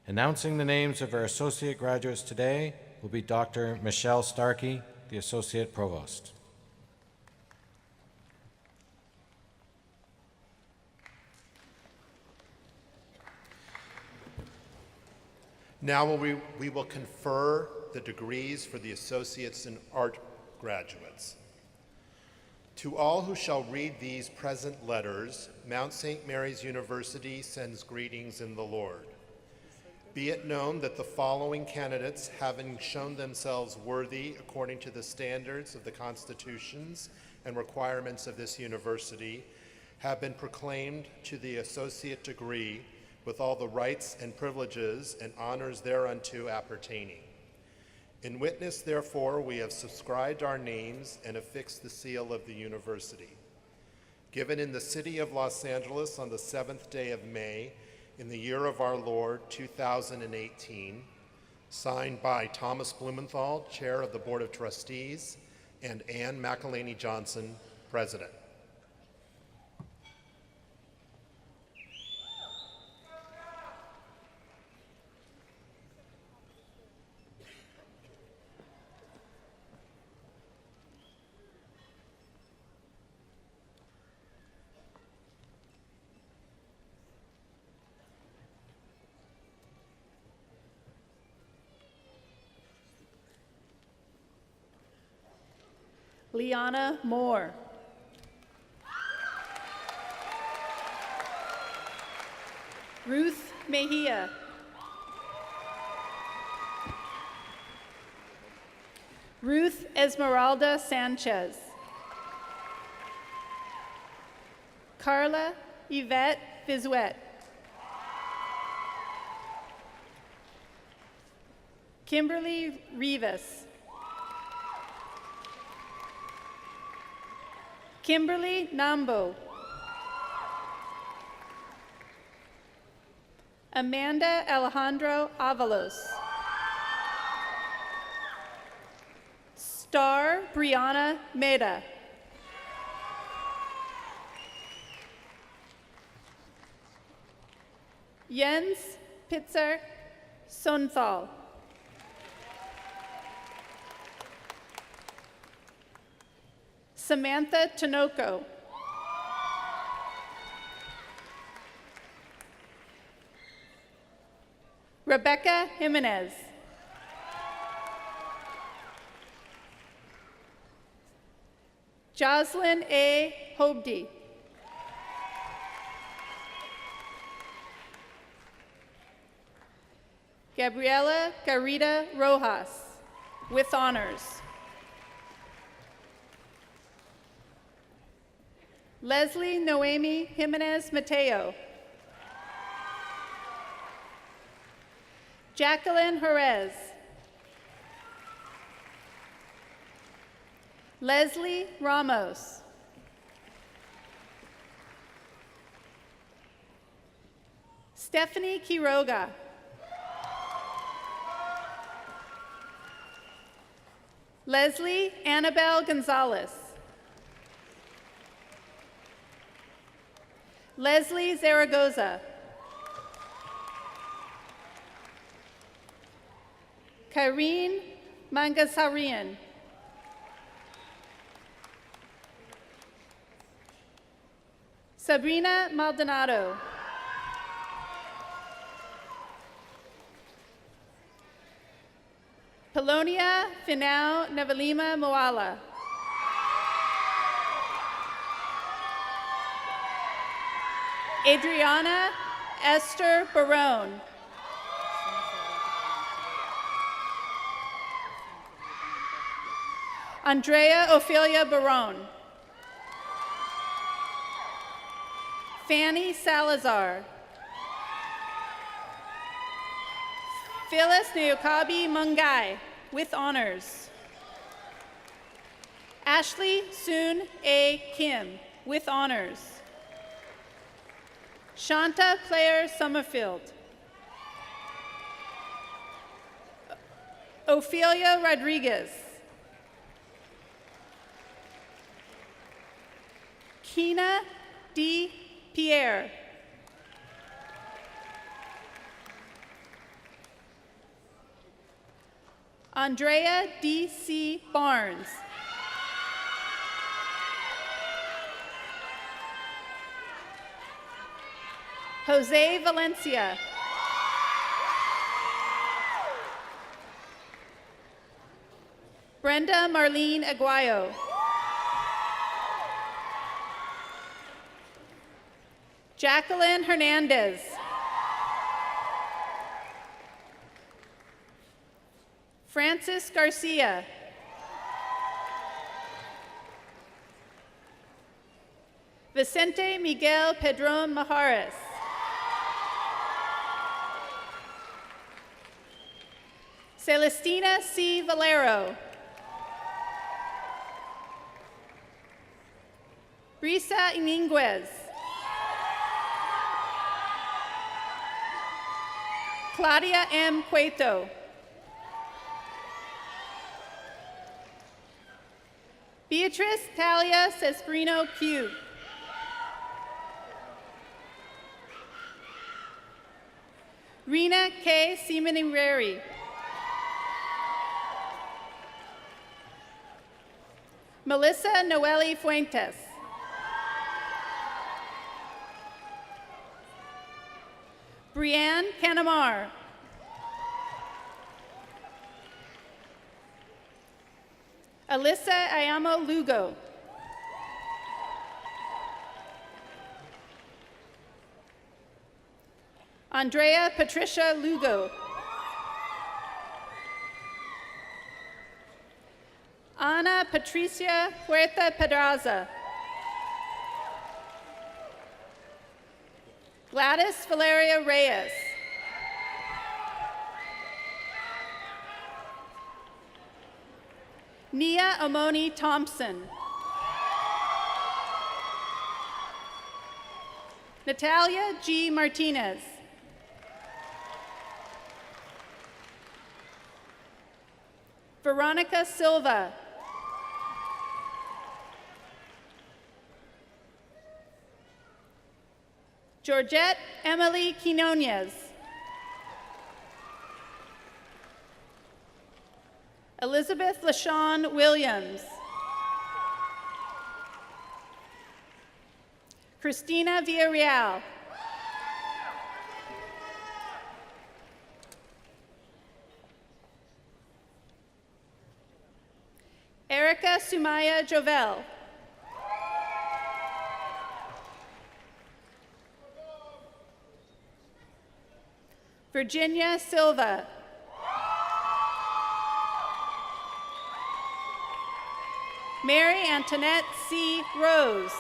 Announcing the names of our associate graduates today will be Dr. Michelle Starkey, the associate provost. Now we will confer the degrees for the Associates in Art graduates. To all who shall read these present letters, Mount St. Mary's University sends greetings in the Lord. Be it known that the following candidates, having shown themselves worthy according to the standards of the constitutions and requirements of this university, have been proclaimed to the associate degree with all the rights and privileges and honors thereunto appertaining. In witness, therefore, we have subscribed our names and affixed the seal of the university. Given in the city of Los Angeles on the 7th day of May, in the year of our Lord, 2018, signed by Thomas Blumenthal, Chair of the Board of Trustees, and Ann McElhaney Johnson, President. Liana Moore. Ruth Mejia. Ruth Esmeralda Sanchez. Carla Yvette Vizuet. Kimberly Rivas. Kimberly Nambo. Amanda Alejandro Avalos. Star Brianna Meda. Jens Pitzer Sonthal. Samantha Tinoco. Rebecca Jimenez. Jocelyn A. Hobdy. Gabriela Garita Rojas, with honors. Leslie Noemi Jimenez Mateo. Jacqueline Jerez. Leslie Ramos. Stephanie Quiroga. Leslie Annabelle Gonzalez. Leslie Zaragoza. Kyrene Mangasarian. Sabrina Maldonado. Pelonia Finau Nevalima Moala. Adriana Esther Barone. Andrea Ophelia Barone. Fanny Salazar. Phyllis Neokabi Mungai, with honors. Ashley Soon A. Kim, with honors. Shanta Claire Summerfield. Ophelia Rodriguez. Kina D. Pierre. Andrea D.C. Barnes. Jose Valencia. Brenda Marlene Aguayo. Jacqueline Hernandez. Francis Garcia. Vicente Miguel Pedron Majares. Celestina C. Valero. Brisa Iniguez. Claudia M. Cueto. Beatrice Talia Cesbrino Q. Rena K. Seminary. Melissa Noeli Fuentes. Brianne Canamar. Alyssa Ayamo Lugo. Andrea Patricia Lugo. Ana Patricia Huerta Pedraza. Gladys Valeria Reyes. Nia Amoni Thompson. Natalia G. Martinez. Veronica Silva. Georgette Emily Quinonez. Elizabeth LaShawn Williams. Christina Villarreal. Erica Sumaya Jovel. Virginia Silva. Mary Antoinette C. Rose.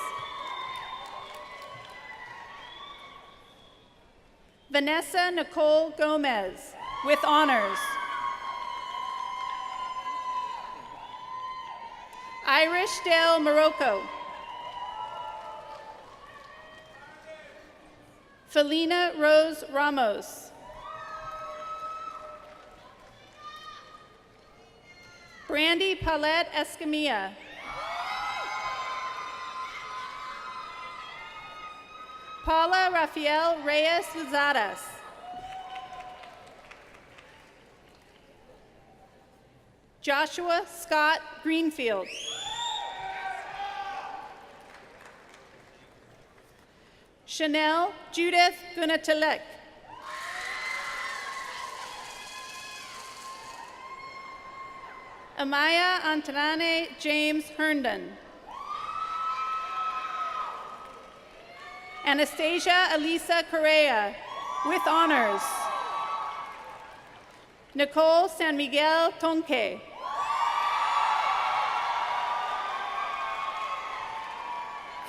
Vanessa Nicole Gomez, with honors. Irish Dale Morocco. Felina Rose Ramos. Brandy Paulette Escamilla. Paula Rafael Reyes Luzadas. Joshua Scott Greenfield. Chanel Judith Gunatelek. Amaya Antanane James Herndon. Anastasia Elisa Correa, with honors. Nicole San Miguel Tonke.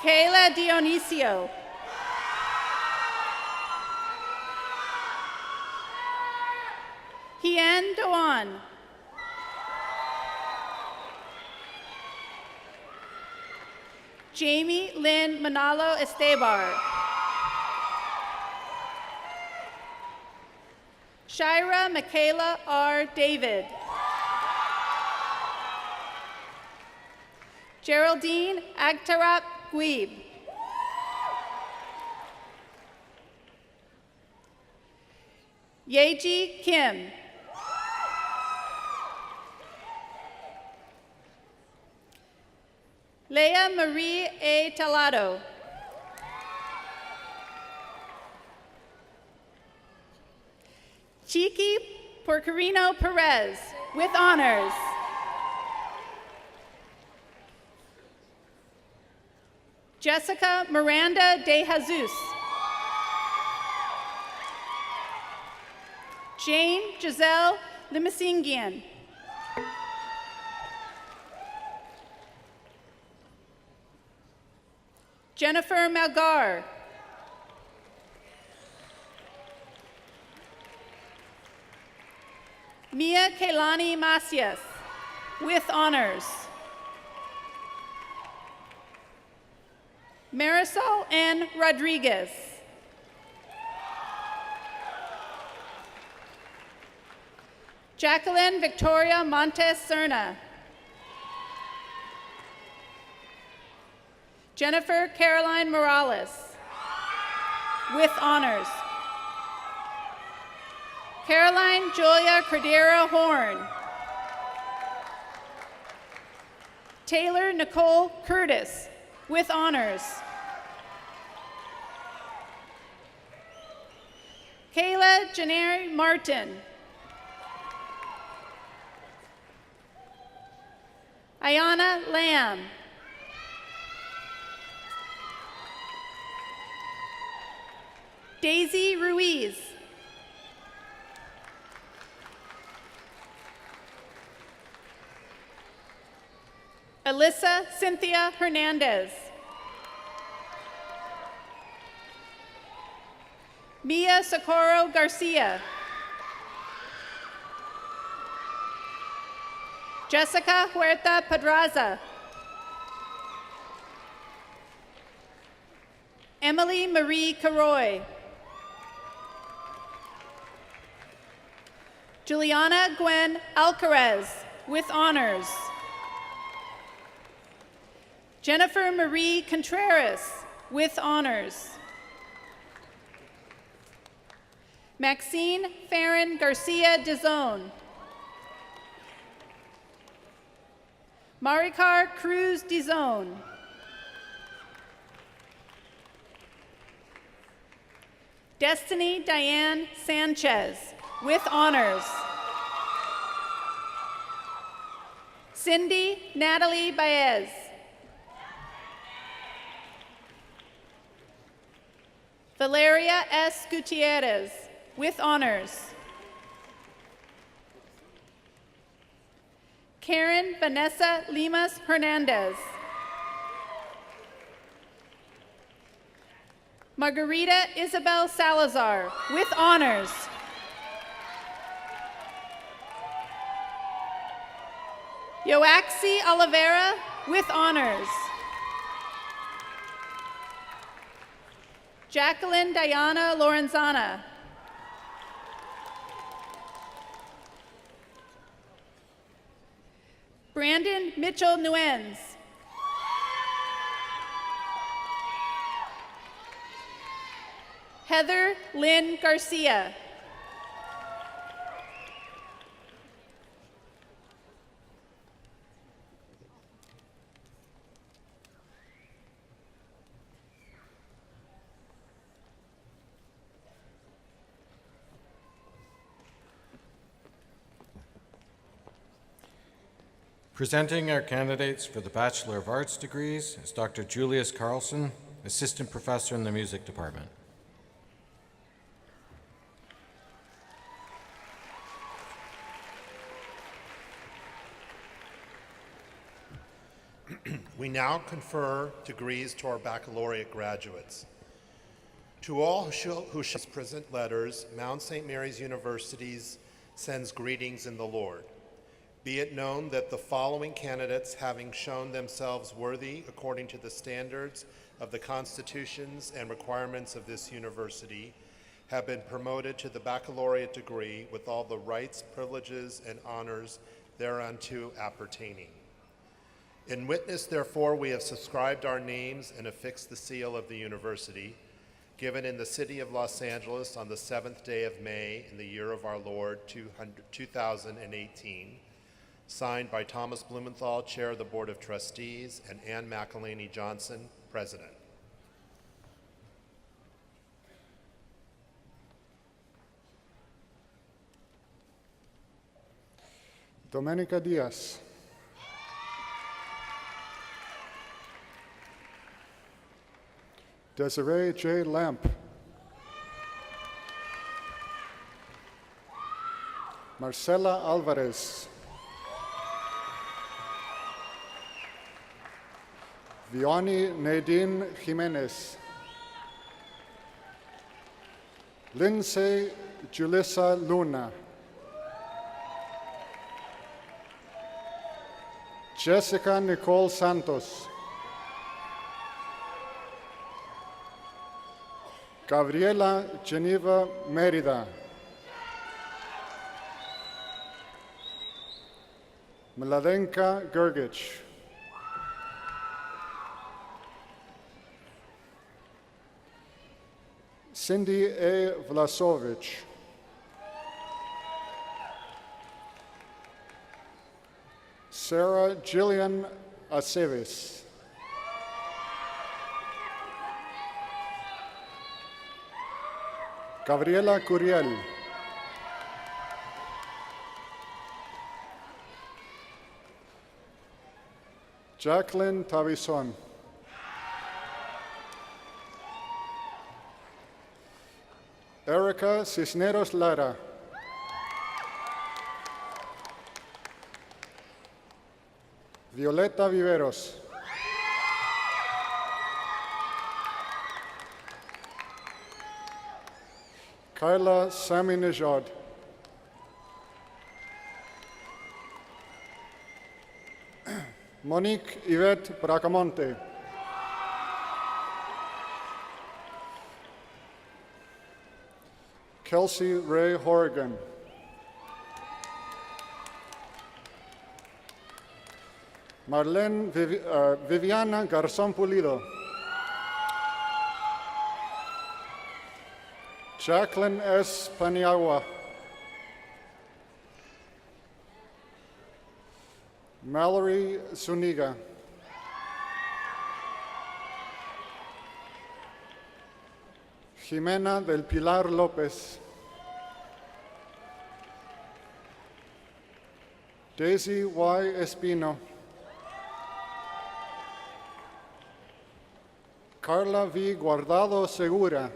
Kayla Dionisio. Hien Doan. Jamie Lynn Manalo Estebar. Shira Michaela R. David. Geraldine Agtarap Guib. Yeji Kim. Leah Marie A. Talado. Chiqui Porcarino Perez, with honors. Jessica Miranda de Jesus. Jane Giselle Limisingian. Jennifer Malgar. Mia Kailani Macias, with honors. Marisol N. Rodriguez. Jacqueline Victoria Montes Serna. Jennifer Caroline Morales, with honors. Caroline Julia Cordero Horn. Taylor Nicole Curtis, with honors. Kayla Janeri Martin. Ayana Lamb. Daisy Ruiz. Alyssa Cynthia Hernandez. Mia Socorro Garcia. Jessica Huerta Pedraza. Emily Marie Caroy. Juliana Gwen Alcarez, with honors. Jennifer Marie Contreras, with honors. Maxine Farron Garcia Dizone. Maricar Cruz Dizone. Destiny Diane Sanchez, with honors. Cindy Natalie Baez. Valeria S. Gutierrez, with honors. Karen Vanessa Limas Hernandez. Margarita Isabel Salazar, with honors. Yoaxi Oliveira, with honors. Jacqueline Diana Lorenzana. Brandon Mitchell Nguyenz. Heather Lynn Garcia. Presenting our candidates for the Bachelor of Arts degrees is Dr. Julius Carlson, Assistant Professor in the Music Department. We now confer degrees to our baccalaureate graduates. To all who shall present letters, Mount St. Mary's University sends greetings in the Lord. Be it known that the following candidates, having shown themselves worthy according to the standards of the constitutions and requirements of this university, have been promoted to the baccalaureate degree with all the rights, privileges, and honors thereunto appertaining. In witness, therefore, we have subscribed our names and affixed the seal of the university, given in the city of Los Angeles on the 7th day of May in the year of our Lord 2018, signed by Thomas Blumenthal, Chair of the Board of Trustees, and Ann McElhaney Johnson, President. Domenica Diaz. Desiree J. Lamp. Marcela Alvarez. Vioni Nadine Jimenez. Lindsay Julissa Luna. Jessica Nicole Santos, Gabriela Geneva Merida, Mladenka Gergich, Cindy A. Vlasovich, Sarah Jillian Aceves, Gabriela Curiel, Jacqueline Tavison, Erica Cisneros Lara, Violeta Viveros, Kyla Sami Nejad, Monique Yvette Bracamonte, Kelsey Ray Horrigan, Marlene Viviana Garzón Pulido, Jacqueline S. Paniagua, Mallory Zuniga, Jimena del Pilar López, Daisy Y. Espino, Carla V. Guardado Segura,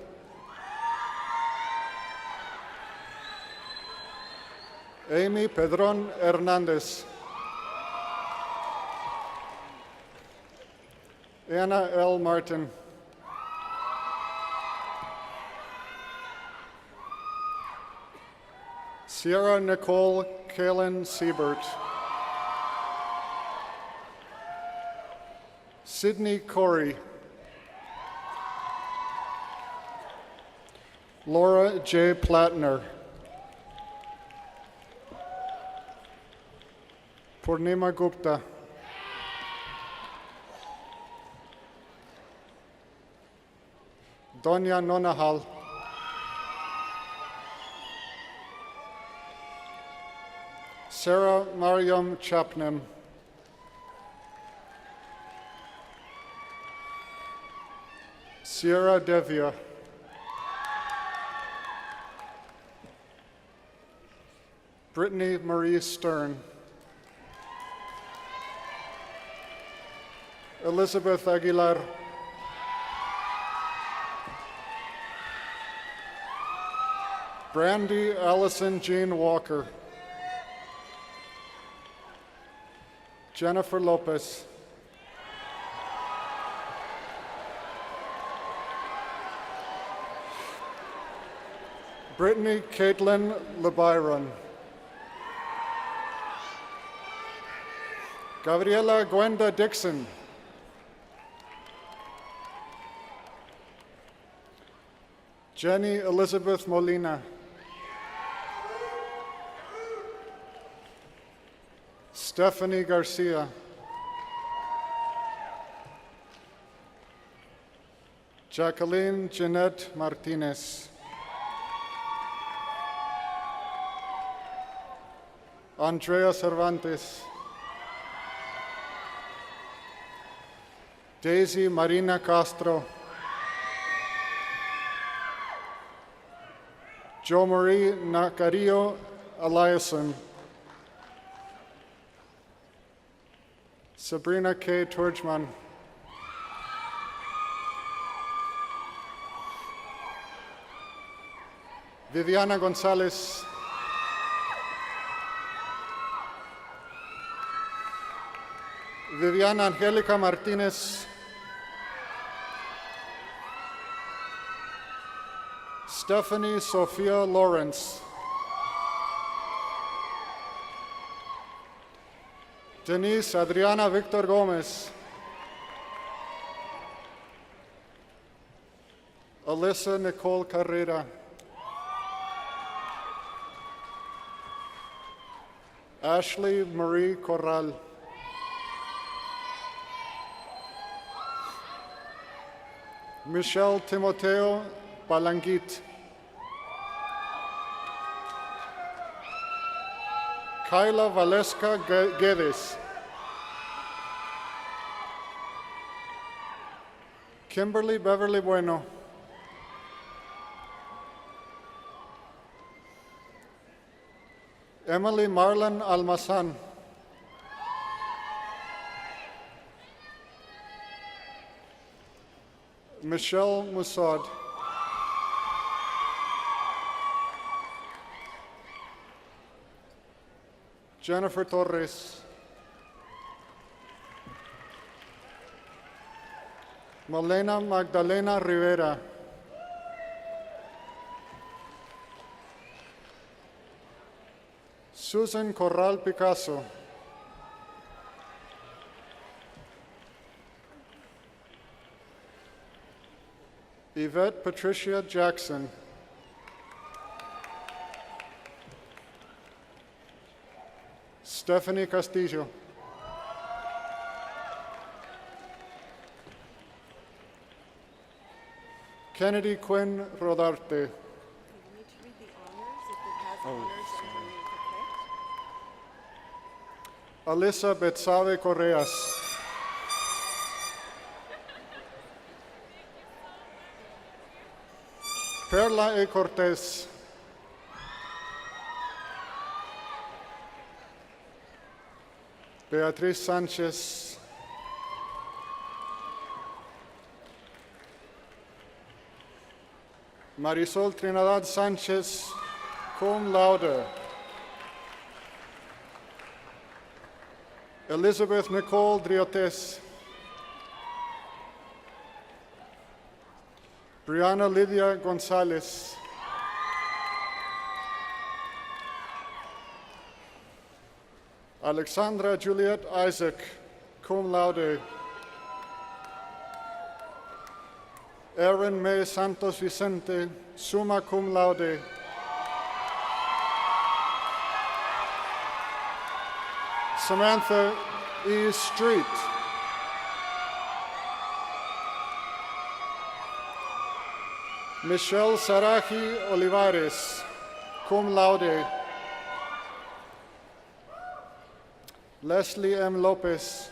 Amy Pedrón Hernández, Anna L. Martin, Sierra Nicole Kalen Siebert, Sydney Corey, Laura J. Plattner, Purnima Gupta, Doña Nonahal, Sarah Mariam Chapman, Sierra Devia, Brittany Marie Stern, Elizabeth Aguilar, Brandy Allison Jean Walker, Jennifer Lopez, Brittany Caitlin LeByron, Gabriela Gwenda Dixon, Jenny Elizabeth Molina, Stephanie Garcia, Jacqueline Jeanette Martinez, Andrea Cervantes, Daisy Marina Castro, Jo Marie Nacario Eliason, Sabrina K. Turgeman, Viviana Gonzalez, Viviana Angelica Martinez, Stephanie Sophia Lawrence, Denise Adriana Victor Gomez. Alyssa Nicole Carrera. Ashley Marie Corral. Michelle Timoteo Balangit. Kyla Valeska Guedes. Kimberly Beverly Bueno. Emily Marlon Almazan. Michelle Musad. Jennifer Torres. Malena Magdalena Rivera. Susan Corral Picasso. Yvette Patricia Jackson. Stephanie Castillo. Kennedy Quinn Rodarte. Alyssa Betsabe Correas. Perla E. Cortez. Beatriz Sanchez. Marisol Trinidad Sanchez, cum laude. Elizabeth Nicole Driotes. Brianna Lydia Gonzalez. Alexandra Juliet Isaac, cum laude. Erin May Santos Vicente, summa cum laude. Samantha E. Street. Michelle Saraji Olivares, cum laude. Leslie M. Lopez.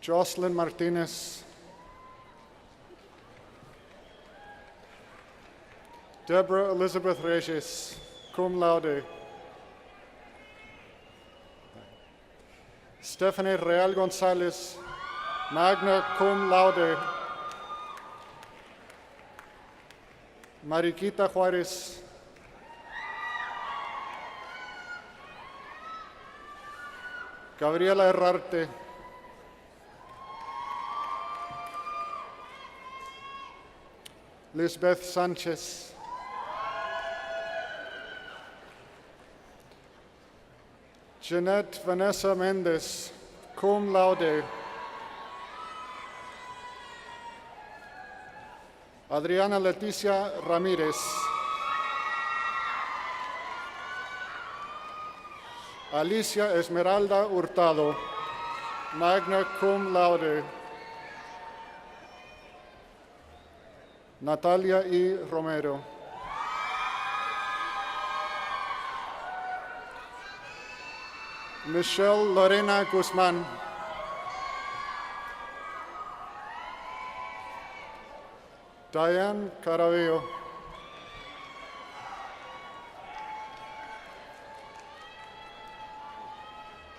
Jocelyn Martinez. Deborah Elizabeth Reyes, cum laude. Stephanie Real Gonzalez, magna cum laude. Mariquita Juárez. Gabriela Herrarte. Lisbeth Sanchez. Jeanette Vanessa Mendez, cum laude. Adriana Leticia Ramírez. Alicia Esmeralda Hurtado, magna cum laude. Natalia E. Romero. Michelle Lorena Guzman. Diane Caravello.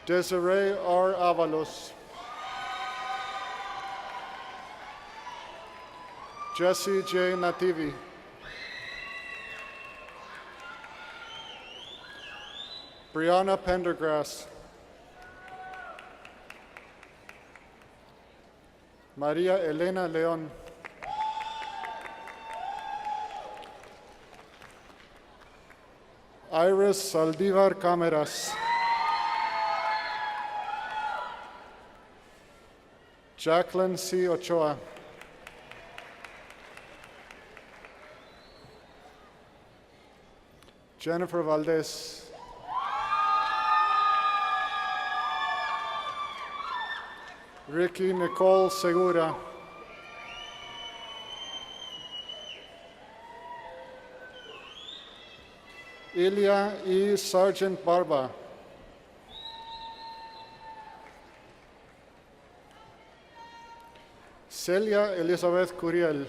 Desiree R. Avalos. Jesse J. Nativi. Brianna Pendergrass. Maria Elena León. Iris Saldívar Cámaras. Jacqueline C. Ochoa. Jennifer Valdez. Ricky Nicole Segura. Ilya E. Sargent Barba. Celia Elizabeth Curiel.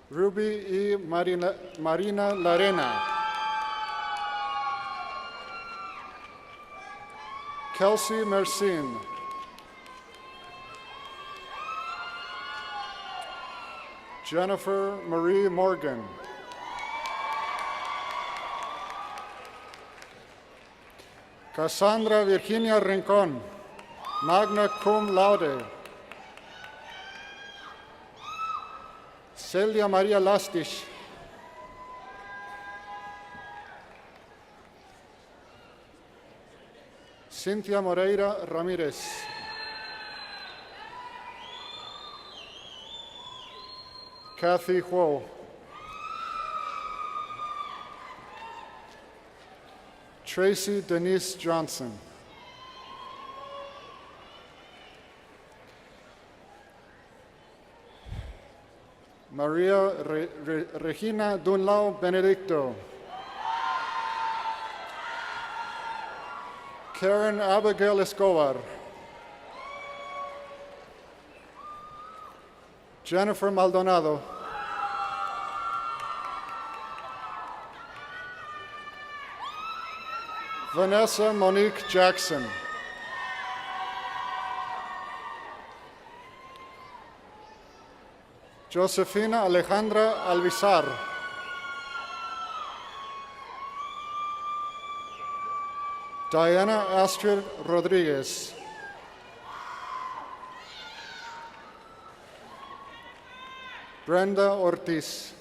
Ruby E. Marina Larena. Kelsey Mercin. Jennifer Marie Morgan. Cassandra Virginia Rincon, magna cum laude. Celia Maria Lastis. Cynthia Moreira Ramirez. Kathy Huo. Tracy Denise Johnson. Maria Regina Dunlau Benedicto. Karen Abigail Escobar. Jennifer Maldonado. Vanessa Monique Jackson. Josefina Alejandra Alvizar. Diana Astrid Rodriguez. Brenda Ortiz.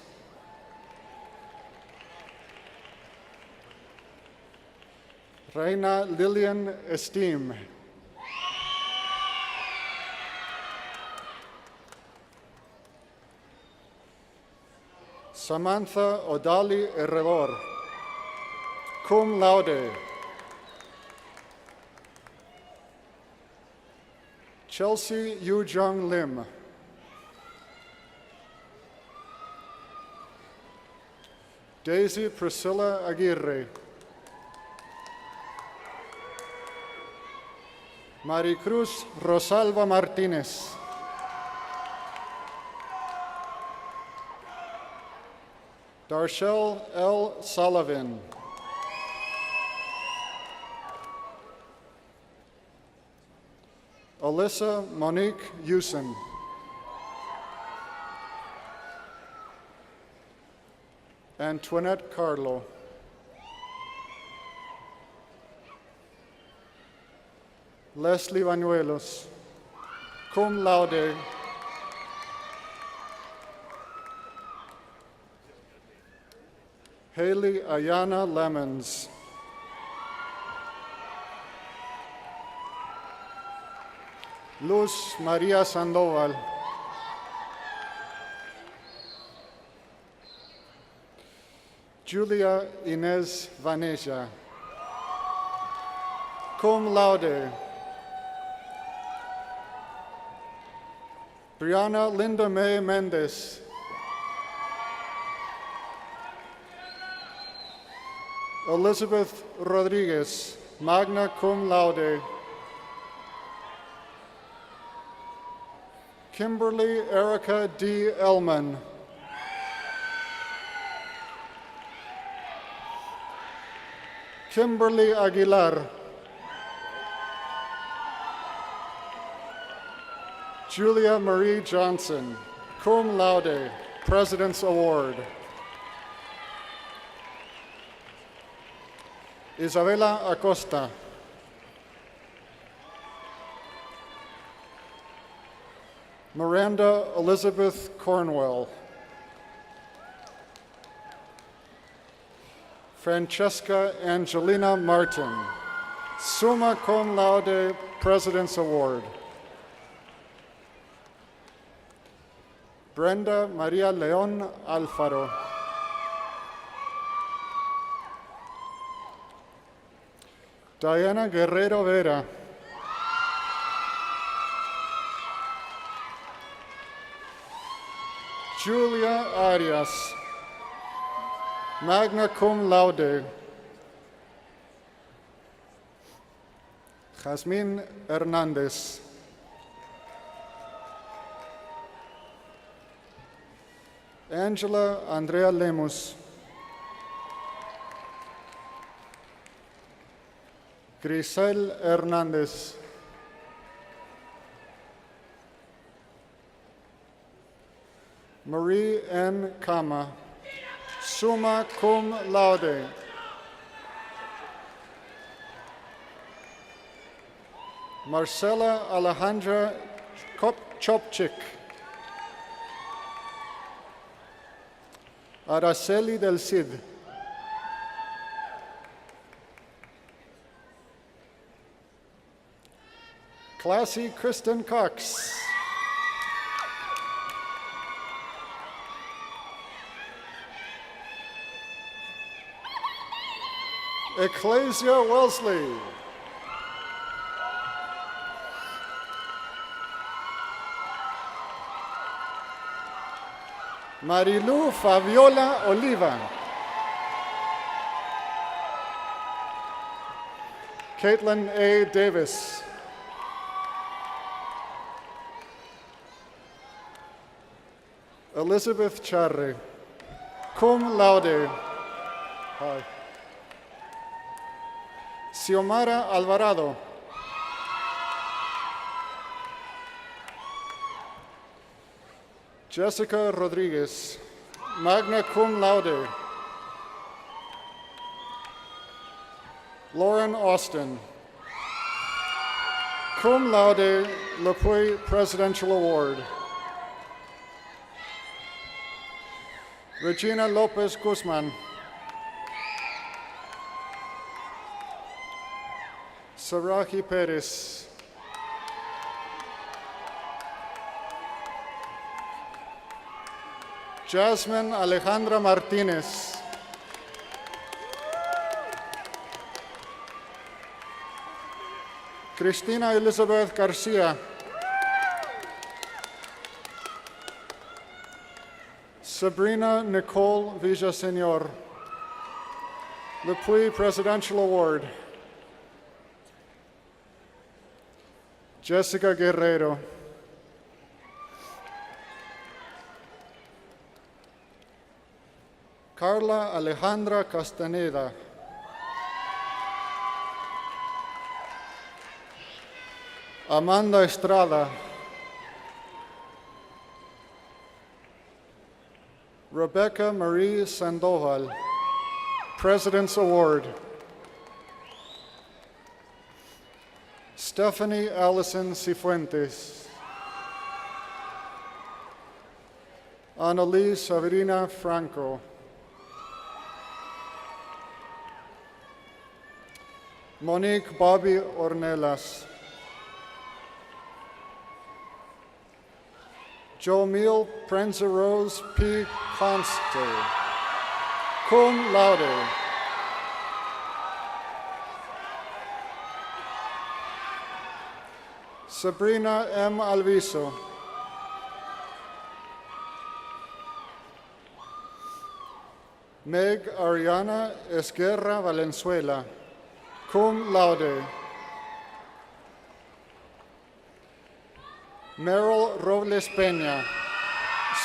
Reina Lillian Esteem. Samantha Odali Herredor, cum laude. Chelsea Yu Jung Lim. Daisy Priscilla Aguirre. Maricruz Rosalba Martinez. Darshell L. Sullivan. Alyssa Monique Yusen. Antoinette Carlo. Leslie Bañuelos, cum laude. Haley Ayana Lemons. Luz María Sandoval. Julia Inez Vaneja. Cum laude. Brianna Linda May Mendez. Elizabeth Rodriguez, magna cum laude. Kimberly Erica D. Elman. Kimberly Aguilar. Julia Marie Johnson, cum laude, President's Award. Isabela Acosta. Miranda Elizabeth Cornwell. Francesca Angelina Martin, summa cum laude, President's Award. Brenda Maria Leon Alfaro. Diana Guerrero Vera. Julia Arias, magna cum laude. Jasmine Hernandez. Angela Andrea Lemus. Grisel Hernandez. Marie N. Kama, summa cum laude. Marcela Alejandra Chopchik. Araceli del Cid. Classy Kristen Cox. Ecclesia Wellesley. Marilu Fabiola Oliva. Caitlin A. Davis. Elizabeth Charre, cum laude. Hi. Xiomara Alvarado. Jessica Rodriguez, magna cum laude. Lauren Austin, cum laude, Lepuy Presidential Award. Regina Lopez Guzman. Sarahi Perez. Jasmine Alejandra Martinez. Cristina Elizabeth Garcia. Sabrina Nicole Villaseñor. Lepuy Presidential Award. Jessica Guerrero. Carla Alejandra Castaneda. Amanda Estrada. Rebecca Marie Sandoval, President's Award. Stephanie Allison Cifuentes. Annalise Saverina Franco. Monique Bobby Ornelas. Jomil Prenza Rose P. Conste, cum laude. Sabrina M. Alviso. Meg Ariana Esguerra Valenzuela, cum laude. Meryl Robles Peña,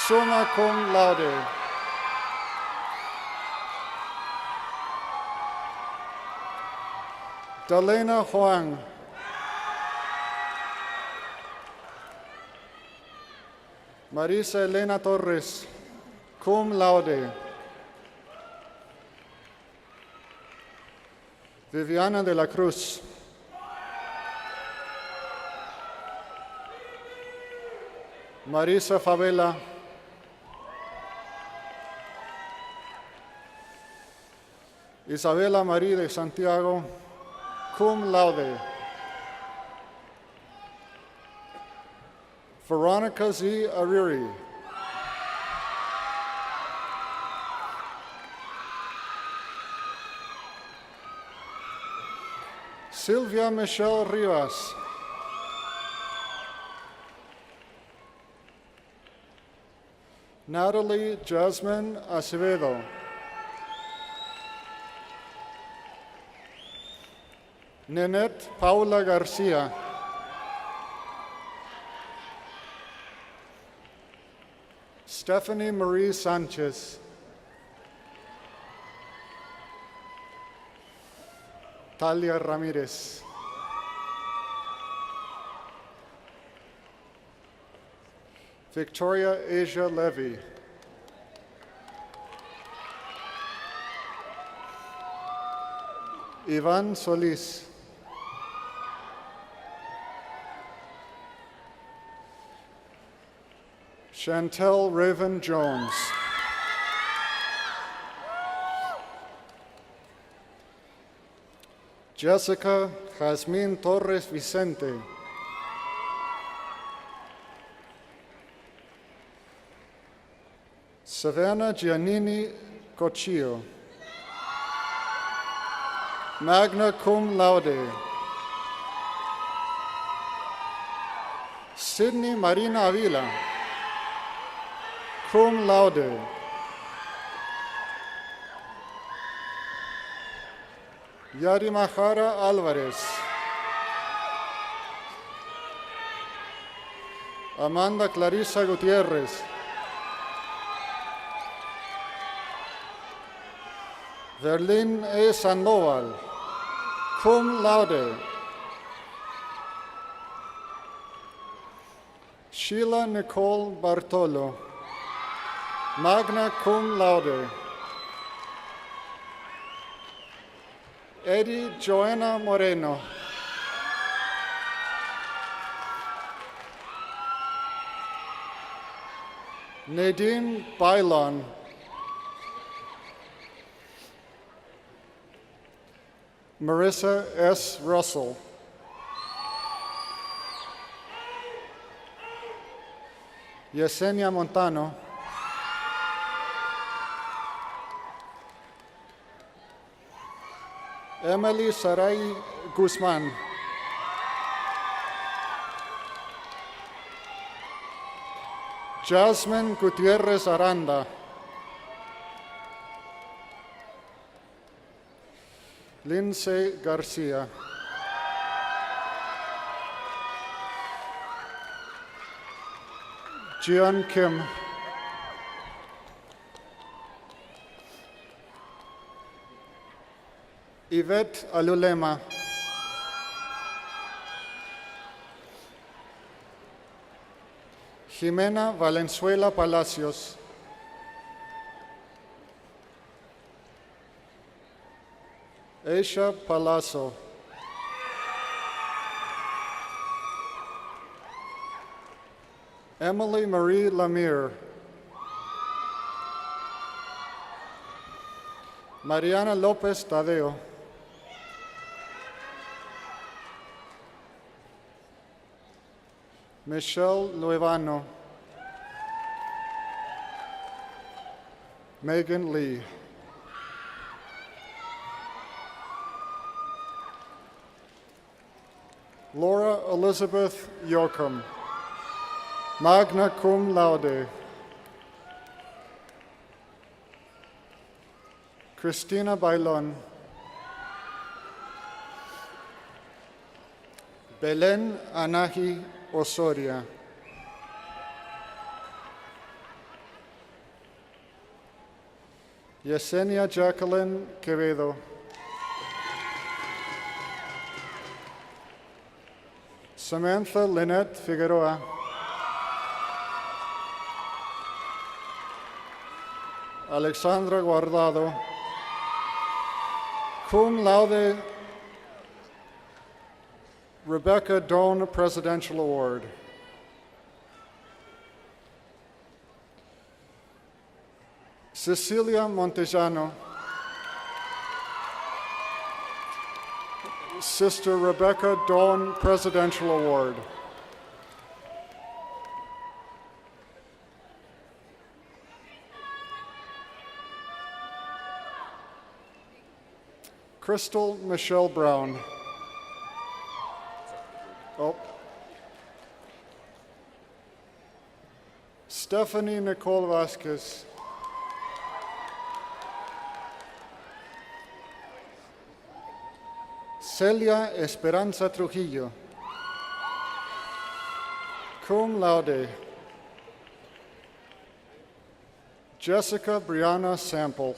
summa cum laude. Dalena Huang. Marisa Elena Torres, cum laude. Viviana de la Cruz. Marisa Favela, Isabela María de Santiago, cum laude. Veronica Z. Ariri, Silvia Michelle Rivas, Natalie Jasmine Acevedo, Ninette Paula Garcia, Stephanie Marie Sanchez, Talia Ramirez, Victoria Asia Levy, Ivan Solis, Chantel Raven Jones, Jessica Jazmín Torres Vicente, Savannah Giannini Cochillo, magna cum laude, Sydney Marina Avila, cum laude, Yarimahara Alvarez, Amanda Clarissa Gutierrez, Verlin A. Sandoval, cum laude, Sheila Nicole Bartolo, magna cum laude, Eddie Joanna Moreno, Nadine Bailon, Marissa S. Russell, Yesenia Montano, Emily Sarai Guzman, Jasmine Gutierrez Aranda, Lindsay Garcia, Jian Kim, Yvette Alulema, Jimena Valenzuela Palacios, Aisha Palazzo, Emily Marie Lamire, Mariana Lopez Tadeo, Michelle Luevano, Megan Lee, Laura Elizabeth Yorkham, magna cum laude, Christina Bailon, Belen Anahi Osoria, Yesenia Jacqueline Quevedo, Samantha Lynette Figueroa, Alexandra Guardado, cum laude, Rebecca Doan Presidential Award, Cecilia Montejano, Sister Rebecca Dawn Presidential Award. Crystal Michelle Brown. Oh. Stephanie Nicole Vasquez. Celia Esperanza Trujillo. Cum laude. Jessica Brianna Sample.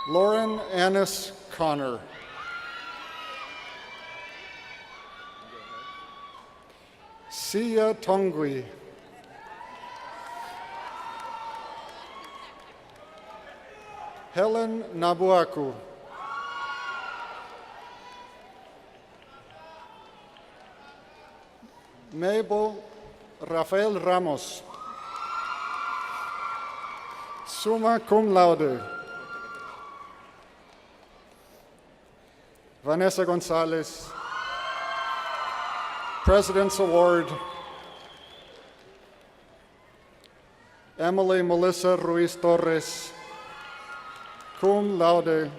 Lauren Annis Connor. Sia Tongui. Helen Nabuaku. Mabel Rafael Ramos. Summa cum laude. Vanessa Gonzalez. President's Award. Emily Melissa Ruiz Torres. Cum laude.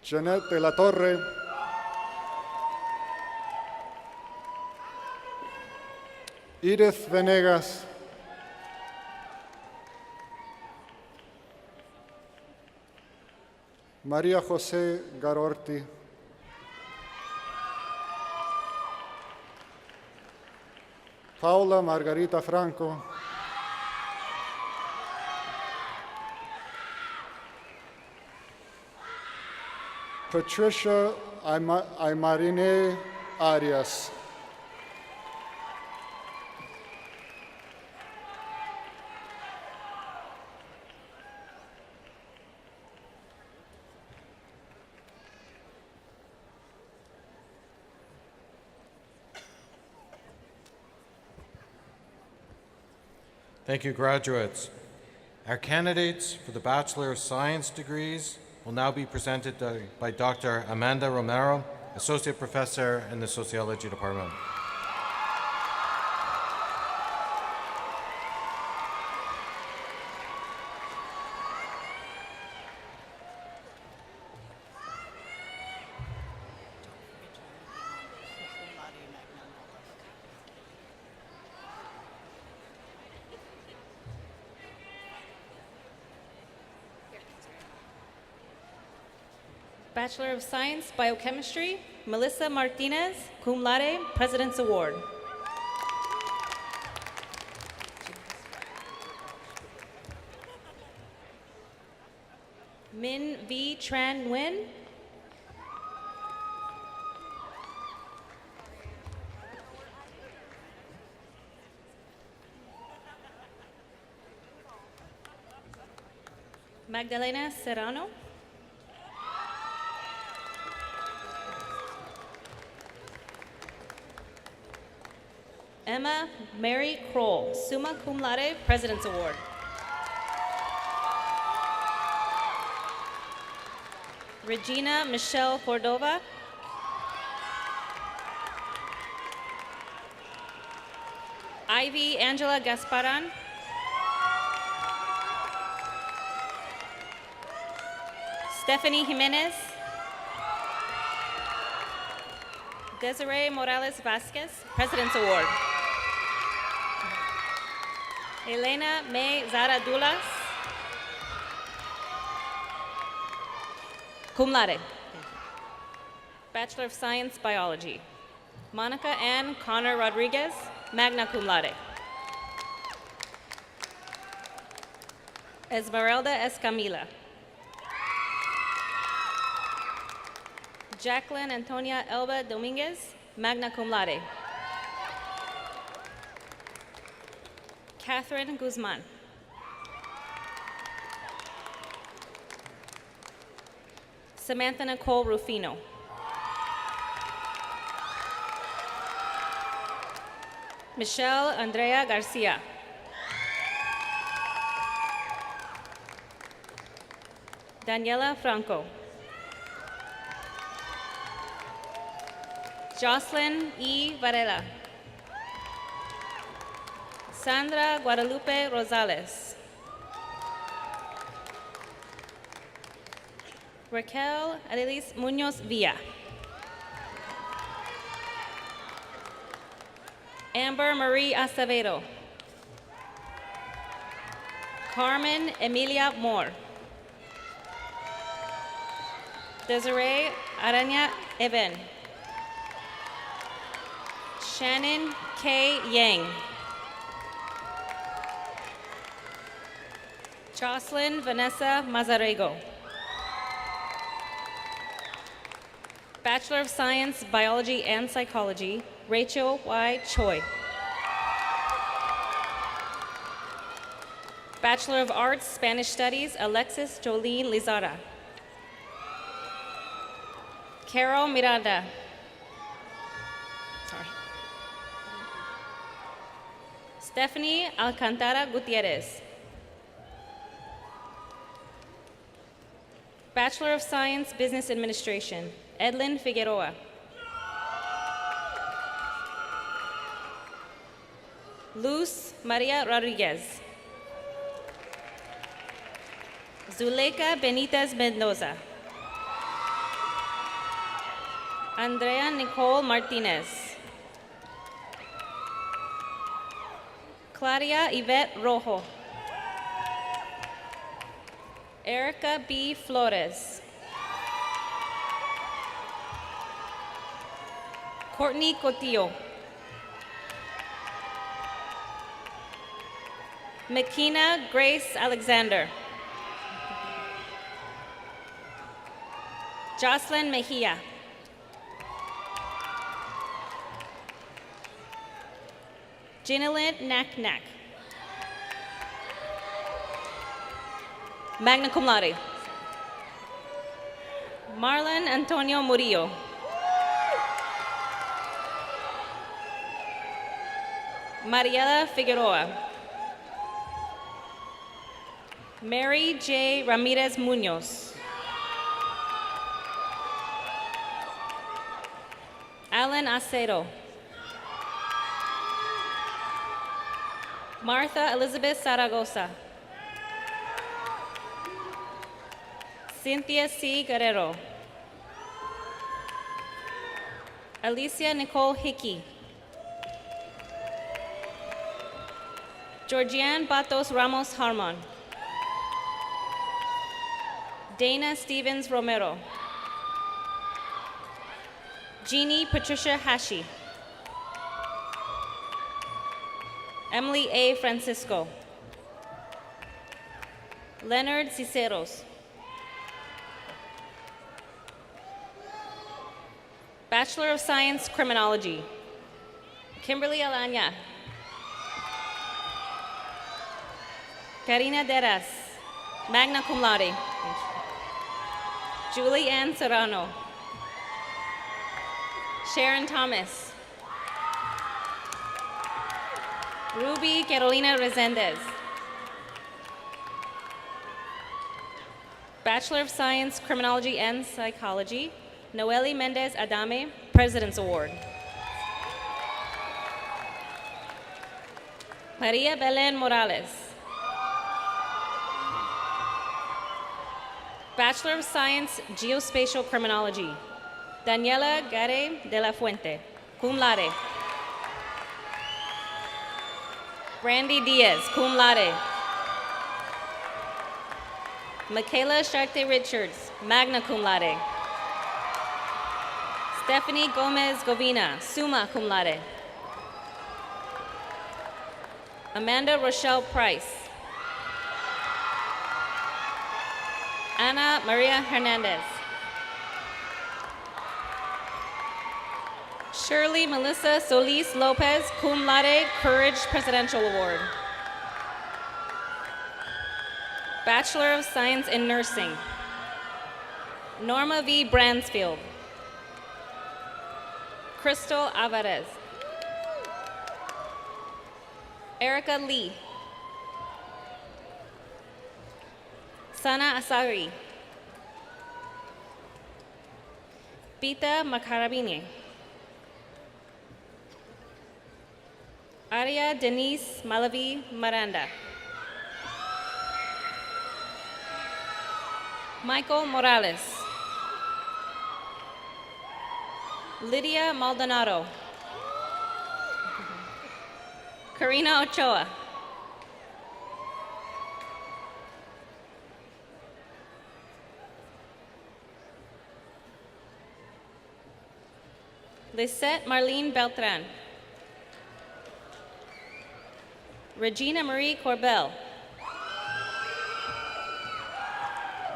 Jeanette de la Torre. Edith Venegas. Maria Jose Garorti. Paula Margarita Franco. Patricia Aymarine Arias. Thank you, graduates. Our candidates for the Bachelor of Science degrees will now be presented by Dr. Amanda Romero, Associate Professor in the Sociology Department. Bachelor of Science, Biochemistry, Melissa Martinez, cum laude, President's Award. Min V. Tran Nguyen. Magdalena Serrano. Emma Mary Kroll, summa cum laude, President's Award. Regina Michelle Cordova. Ivy Angela Gasparan. Stephanie Jimenez. Desiree Morales Vasquez, President's Award. Elena May Zaradulas, cum laude. Bachelor of Science, Biology. Monica Ann Connor Rodriguez, magna cum laude. Esmeralda Escamilla. Jacqueline Antonia Elba Dominguez, magna cum laude. Catherine Guzman. Samantha Nicole Rufino. Michelle Andrea Garcia. Daniela Franco. Jocelyn E. Varela. Sandra Guadalupe Rosales. Raquel Adelis Munoz Villa. Amber Marie Acevedo. Carmen Emilia Moore. Desiree Arana Eben. Shannon K. Yang. Jocelyn Vanessa Mazarego. Bachelor of Science, Biology and Psychology, Rachel Y. Choi. Bachelor of Arts, Spanish Studies, Alexis Jolene Lizara. Carol Miranda. Sorry. Stephanie Alcantara Gutierrez. Bachelor of Science, Business Administration, Edlin Figueroa. Luz Maria Rodriguez. Zuleika Benitez Mendoza. Andrea Nicole Martinez. Claudia Yvette Rojo. Erica B. Flores. Courtney Cotillo. Makina Grace Alexander. Jocelyn Mejia. Ginalyn Naknak. Magna cum laude. Marlon Antonio Murillo. Mariela Figueroa. Mary J. Ramirez Munoz. Alan Acedo. Martha Elizabeth Zaragoza. Cynthia C. Guerrero. Alicia Nicole Hickey. Georgianne Batos Ramos Harmon. Dana Stevens Romero. Jeannie Patricia Hashi. Emily A. Francisco. Leonard Ciceros. Bachelor of Science, Criminology, Kimberly Alanya. Karina Deras, magna cum laude. Julie Ann Serrano. Sharon Thomas. Ruby Carolina Resendez. Bachelor of Science, Criminology and Psychology, Noeli Mendez Adame, President's Award. Maria Belen Morales. Bachelor of Science, Geospatial Criminology, Daniela Gare de la Fuente, cum laude. Brandy Diaz, cum laude. Michaela Sharte Richards, magna cum laude. Stephanie Gomez Govina, summa cum laude. Amanda Rochelle Price. Ana Maria Hernandez. Shirley Melissa Solis Lopez, cum laude, Courage Presidential Award. Bachelor of Science in Nursing, Norma V. Bransfield. Crystal Alvarez. Erica Lee. Sana Asari. Pita Macarabini. Aria Denise Malavi Miranda. Michael Morales. Lydia Maldonado. Karina Ochoa. Lisette Marlene Beltran. Regina Marie Corbell.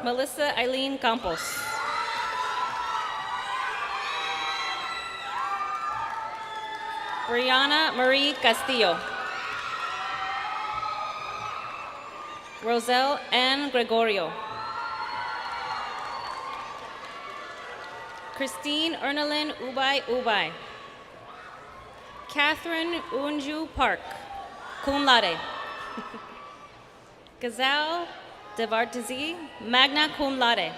Melissa Eileen Campos. Brianna Marie Castillo. Roselle Ann Gregorio. Christine Ernalyn Ubay Ubay. Catherine Unju Park, cum laude. Gazelle Devartesi, magna cum laude.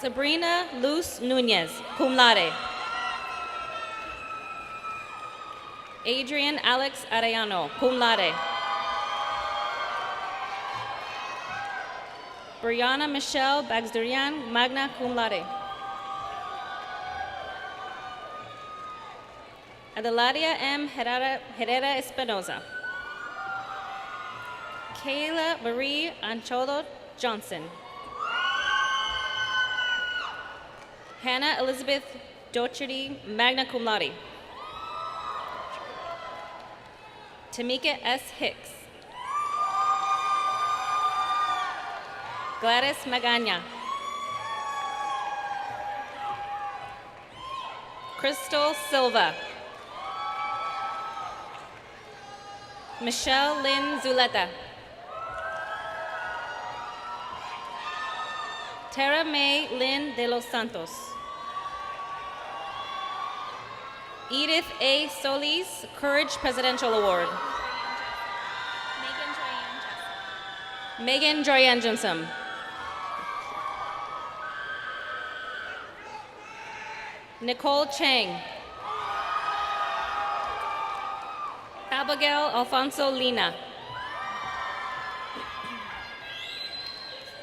Sabrina Luz Nunez, cum laude. Adrian Alex Arellano, cum laude. Brianna Michelle Bagdurian, magna cum laude. Adeladia M. Herrera Espinoza. Kayla Marie Ancholo Johnson. Hannah Elizabeth Docherty, magna cum laude. Tamika S. Hicks. Gladys Magana. Crystal Silva. Michelle Lynn Zuleta. Tara May Lynn de los Santos. Edith A. Solis, Courage Presidential Award. Megan Joyanne Jensen. Nicole Chang. Abigail Alfonso Lina.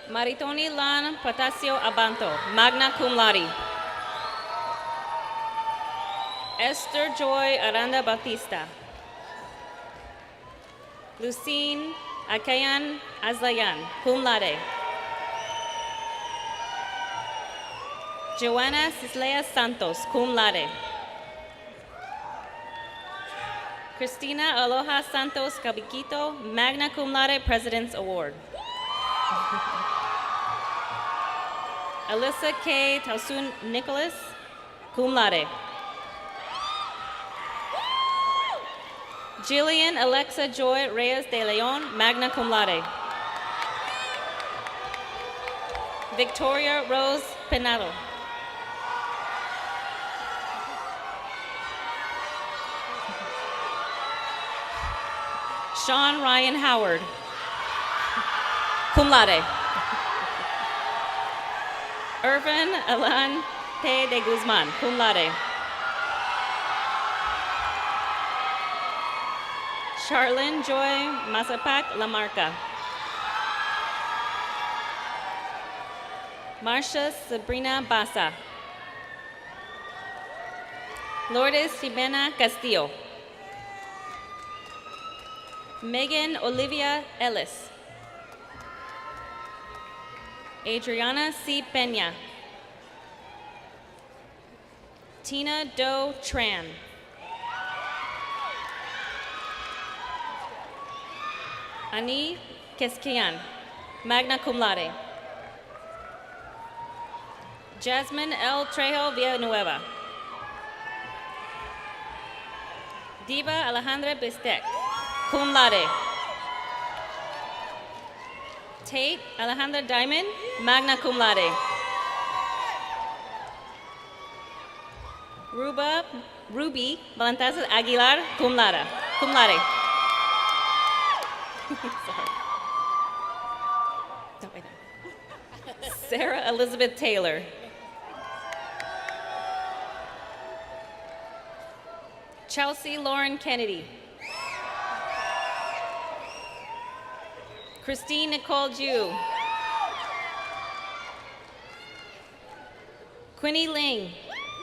Maritoni Lan Patasio Abanto, magna cum laude. Esther Joy Aranda Bautista. Lucine Akayan Azlayan, cum laude. Joanna Cislea Santos, cum laude. Cristina Aloha Santos Cabiquito, magna cum laude, President's Award. Alyssa K. Tausun Nicholas, cum laude. Jillian Alexa Joy Reyes de Leon, magna cum laude. Victoria Rose Penado. Sean Ryan Howard, cum laude. Irvin Alan P. de Guzman, cum laude. Charlene Joy Mazapac Lamarca. Marcia Sabrina Basa. Lourdes Jimena Castillo. Megan Olivia Ellis. Adriana C. Peña. Tina Doe Tran. Ani Keskian, magna cum laude. Jasmine L. Trejo Villanueva. Diva Alejandra Bistec, cum laude. Tate Alejandra Diamond, magna cum laude. Ruby Balantazar Aguilar, cum laude. cum laude. Sorry. No, wait, no. Sarah Elizabeth Taylor. Chelsea Lauren Kennedy. Christine Nicole Jew. Quinny Ling,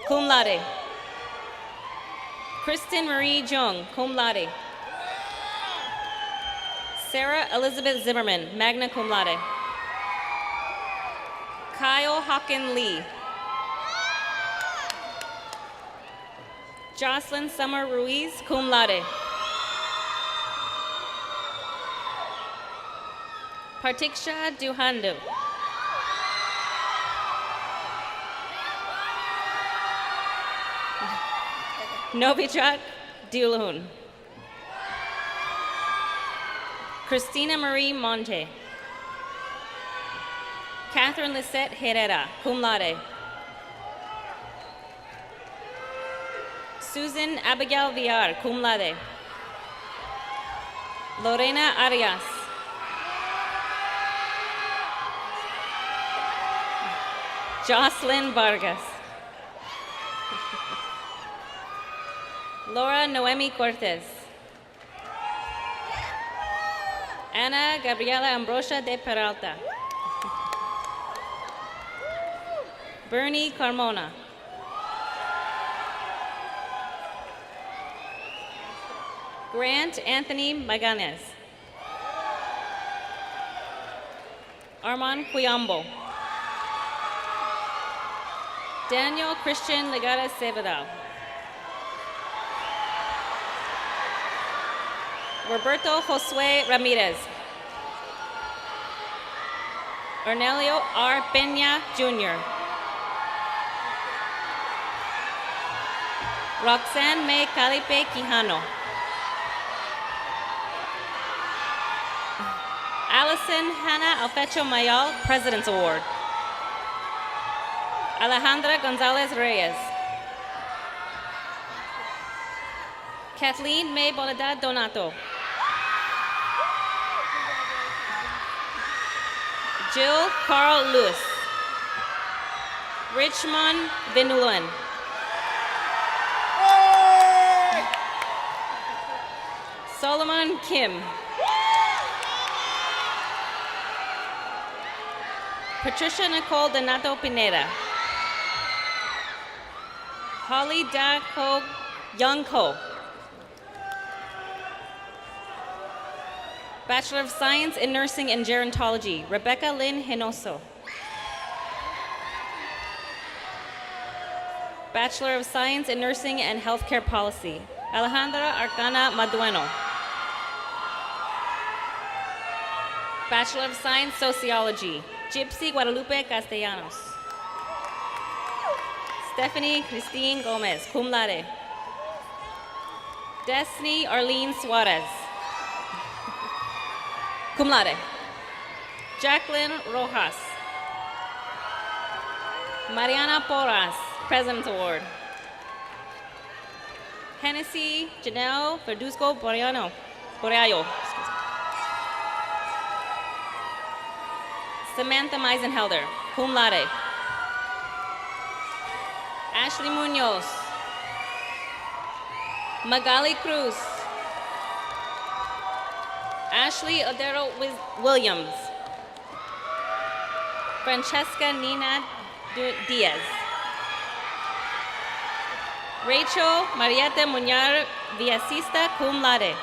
cum laude. Kristen Marie Jung, cum laude. Sarah Elizabeth Zimmerman, magna cum laude. Kyle Hawken Lee. Jocelyn Summer Ruiz, cum laude. Partiksha Duhandu. Novichok Dulhun. Christina Marie Monte. Catherine Lisette Herrera, cum laude. Susan Abigail Villar, cum laude. Lorena Arias. Jocelyn Vargas. Laura Noemi Cortez. Ana Gabriela Ambrosia de Peralta. Bernie Carmona. Grant Anthony Maganes. Armand Cuyambo. Daniel Christian Legada Cevedal. Roberto Josue Ramirez. Ornelio R. Peña, Jr. Roxanne May Calipe Quijano. Allison Hannah Alfecho Mayal, President's Award. Alejandra Gonzalez Reyes. Kathleen May Bonadad Donato. Jill Carl Lewis. Richmond Vinuluen. Solomon Kim. Patricia Nicole Donato Pineda. Holly Da Ko Young Ko. Bachelor of Science in Nursing and Gerontology, Rebecca Lynn Hinoso. Bachelor of Science in Nursing and Healthcare Policy, Alejandra Arcana Madueno. Bachelor of Science Sociology, Gypsy Guadalupe Castellanos. Stephanie Christine Gomez, cum laude. Destiny Arlene Suarez. Cum laude. Jacqueline Rojas. Mariana Porras, President's Award. Hennessy Janelle Verduzco Boreano. Boreayo. Samantha Meisenhelder, cum laude. Ashley Munoz. Magali Cruz. Ashley Odero Williams. Francesca Nina Diaz. Rachel Marietta Muñar Villasista, cum laude.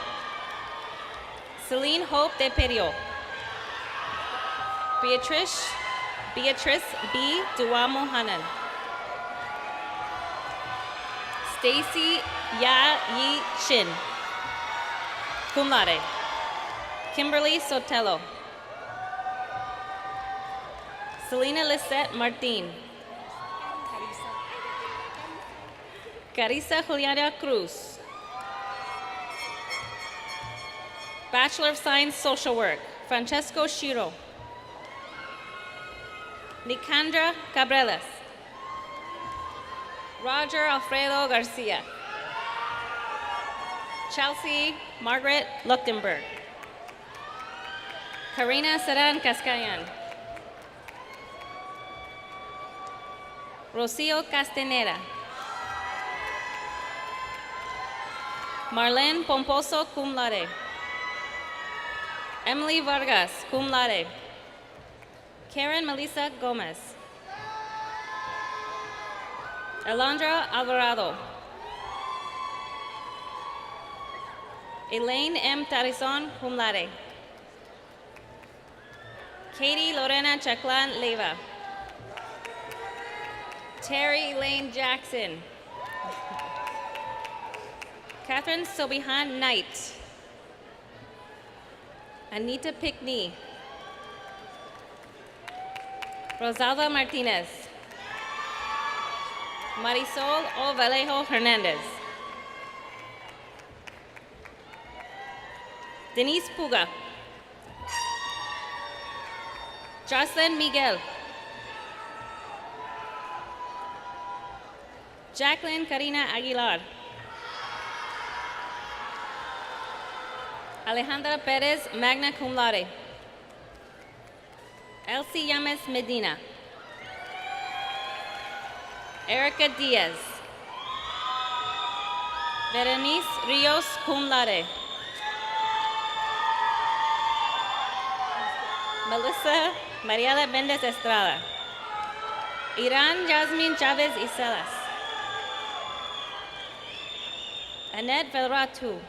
Celine Hope de Perio. Beatrice B. Duamo Hanan. Stacy Ya Yi Shin, cum laude. Kimberly Sotelo. Selena Lisette Martin. Carissa Juliana Cruz. Bachelor of Science Social Work, Francesco Shiro. Nicandra Cabrelas. Roger Alfredo Garcia. Chelsea Margaret Luchtenberg. Karina Saran Cascayan. Rocio Castaneda. Marlene Pomposo, cum laude. Emily Vargas, cum laude. Karen Melissa Gomez. Alondra Alvarado. Elaine M. Tarizon, cum laude. Katie Lorena Chaclan Leva. Terry Elaine Jackson. Catherine Sobihan Knight. Anita Pickney. Rosalba Martinez. Marisol O. Vallejo Hernandez. Denise Puga. Jocelyn Miguel. Jacqueline Karina Aguilar. Alejandra Perez, magna cum laude. Elsie Yames Medina. Erica Diaz. Berenice Rios, cum laude. Melissa Mariela Mendez Estrada. Iran Jasmine Chavez Iselas. Annette Velratu.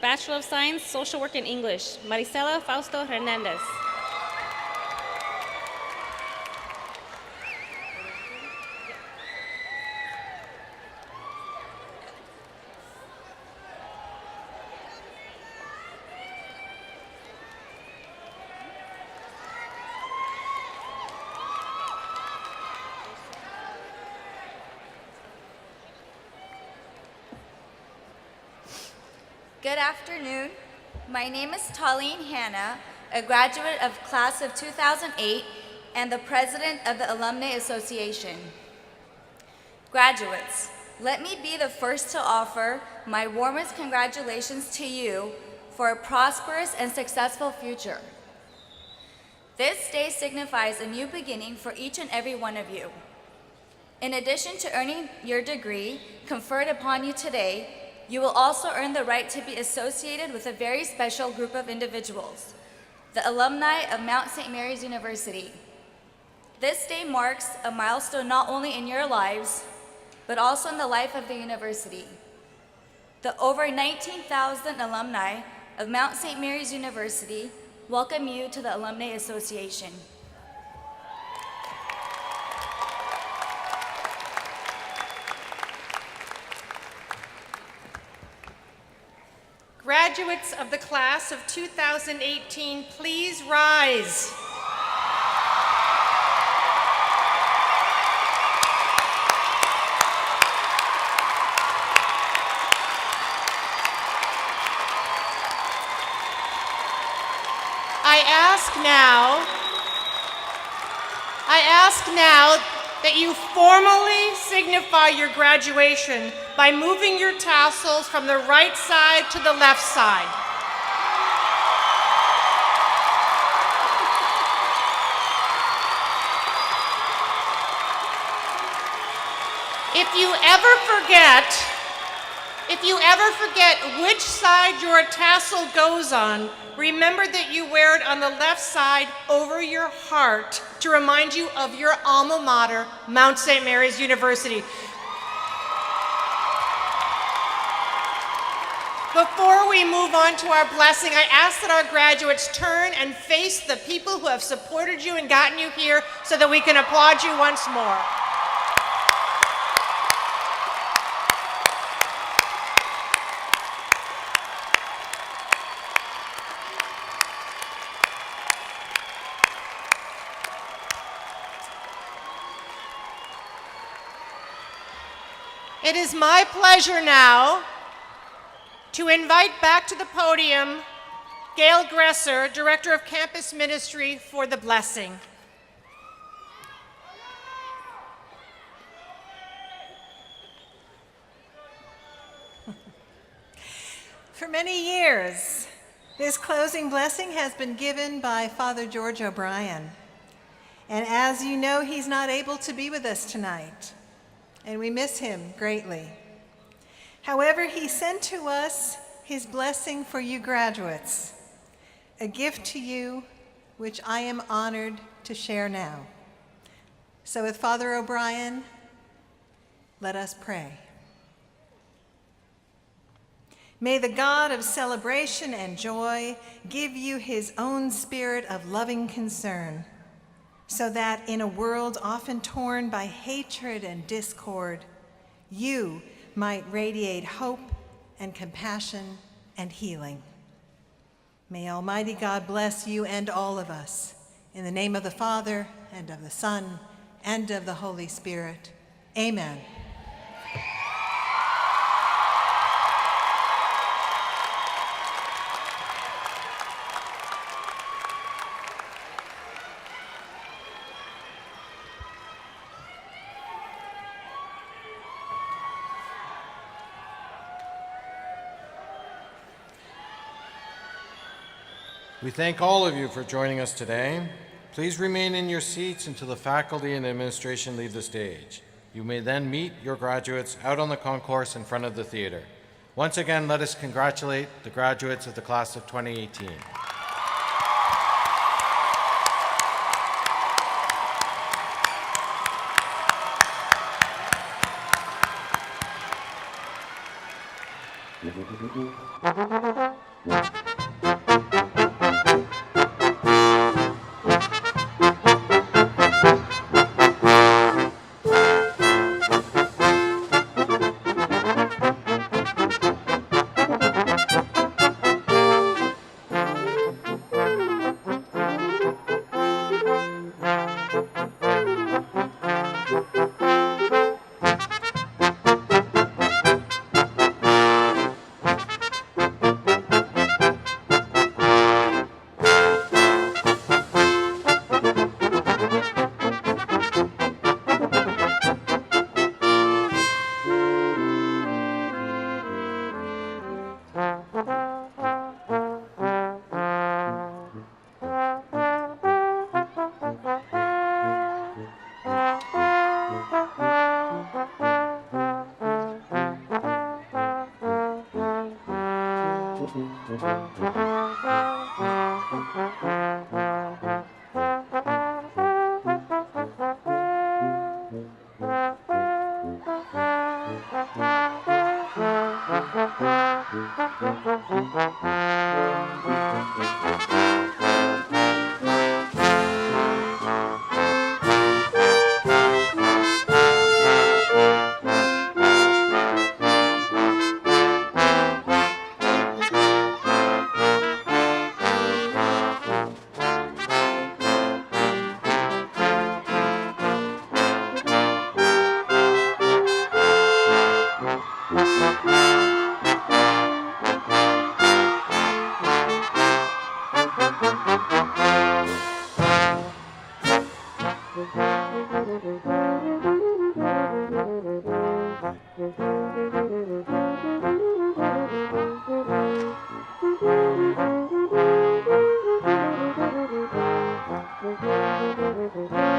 Bachelor of Science, Social Work and English, Maricela Fausto Hernandez. Good afternoon. My name is Tallene Hanna, a graduate of class of 2008 and the president of the Alumni Association. Graduates, let me be the first to offer my warmest congratulations to you for a prosperous and successful future. This day signifies a new beginning for each and every one of you. In addition to earning your degree conferred upon you today, you will also earn the right to be associated with a very special group of individuals, the alumni of Mount St. Mary's University. This day marks a milestone not only in your lives, but also in the life of the university. The over 19,000 alumni of Mount St. Mary's University welcome you to the Alumni Association. Graduates of the class of 2018, please rise. I ask now that you formally signify your graduation by moving your tassels from the right side to the left side. If you ever forget which side your tassel goes on, remember that you wear it on the left side over your heart to remind you of your alma mater, Mount St. Mary's University. Before we move on to our blessing, I ask that our graduates turn and face the people who have supported you and gotten you here so that we can applaud you once more. It is my pleasure now to invite back to the podium Gail Gresser, Director of Campus Ministry, for the blessing. For many years, this closing blessing has been given by Father George O'Brien. And as you know, he's not able to be with us tonight, and we miss him greatly. However, he sent to us his blessing for you graduates, a gift to you which I am honored to share now. So with Father O'Brien, let us pray. May the God of celebration and joy give you his own spirit of loving concern, so that in a world often torn by hatred and discord, you might radiate hope and compassion and healing. May Almighty God bless you and all of us. In the name of the Father, and of the Son, and of the Holy Spirit. Amen. We thank all of you for joining us today. Please remain in your seats until the faculty and administration leave the stage. You may then meet your graduates out on the concourse in front of the theater. Once again, let us congratulate the graduates of the class of 2018. Thank you.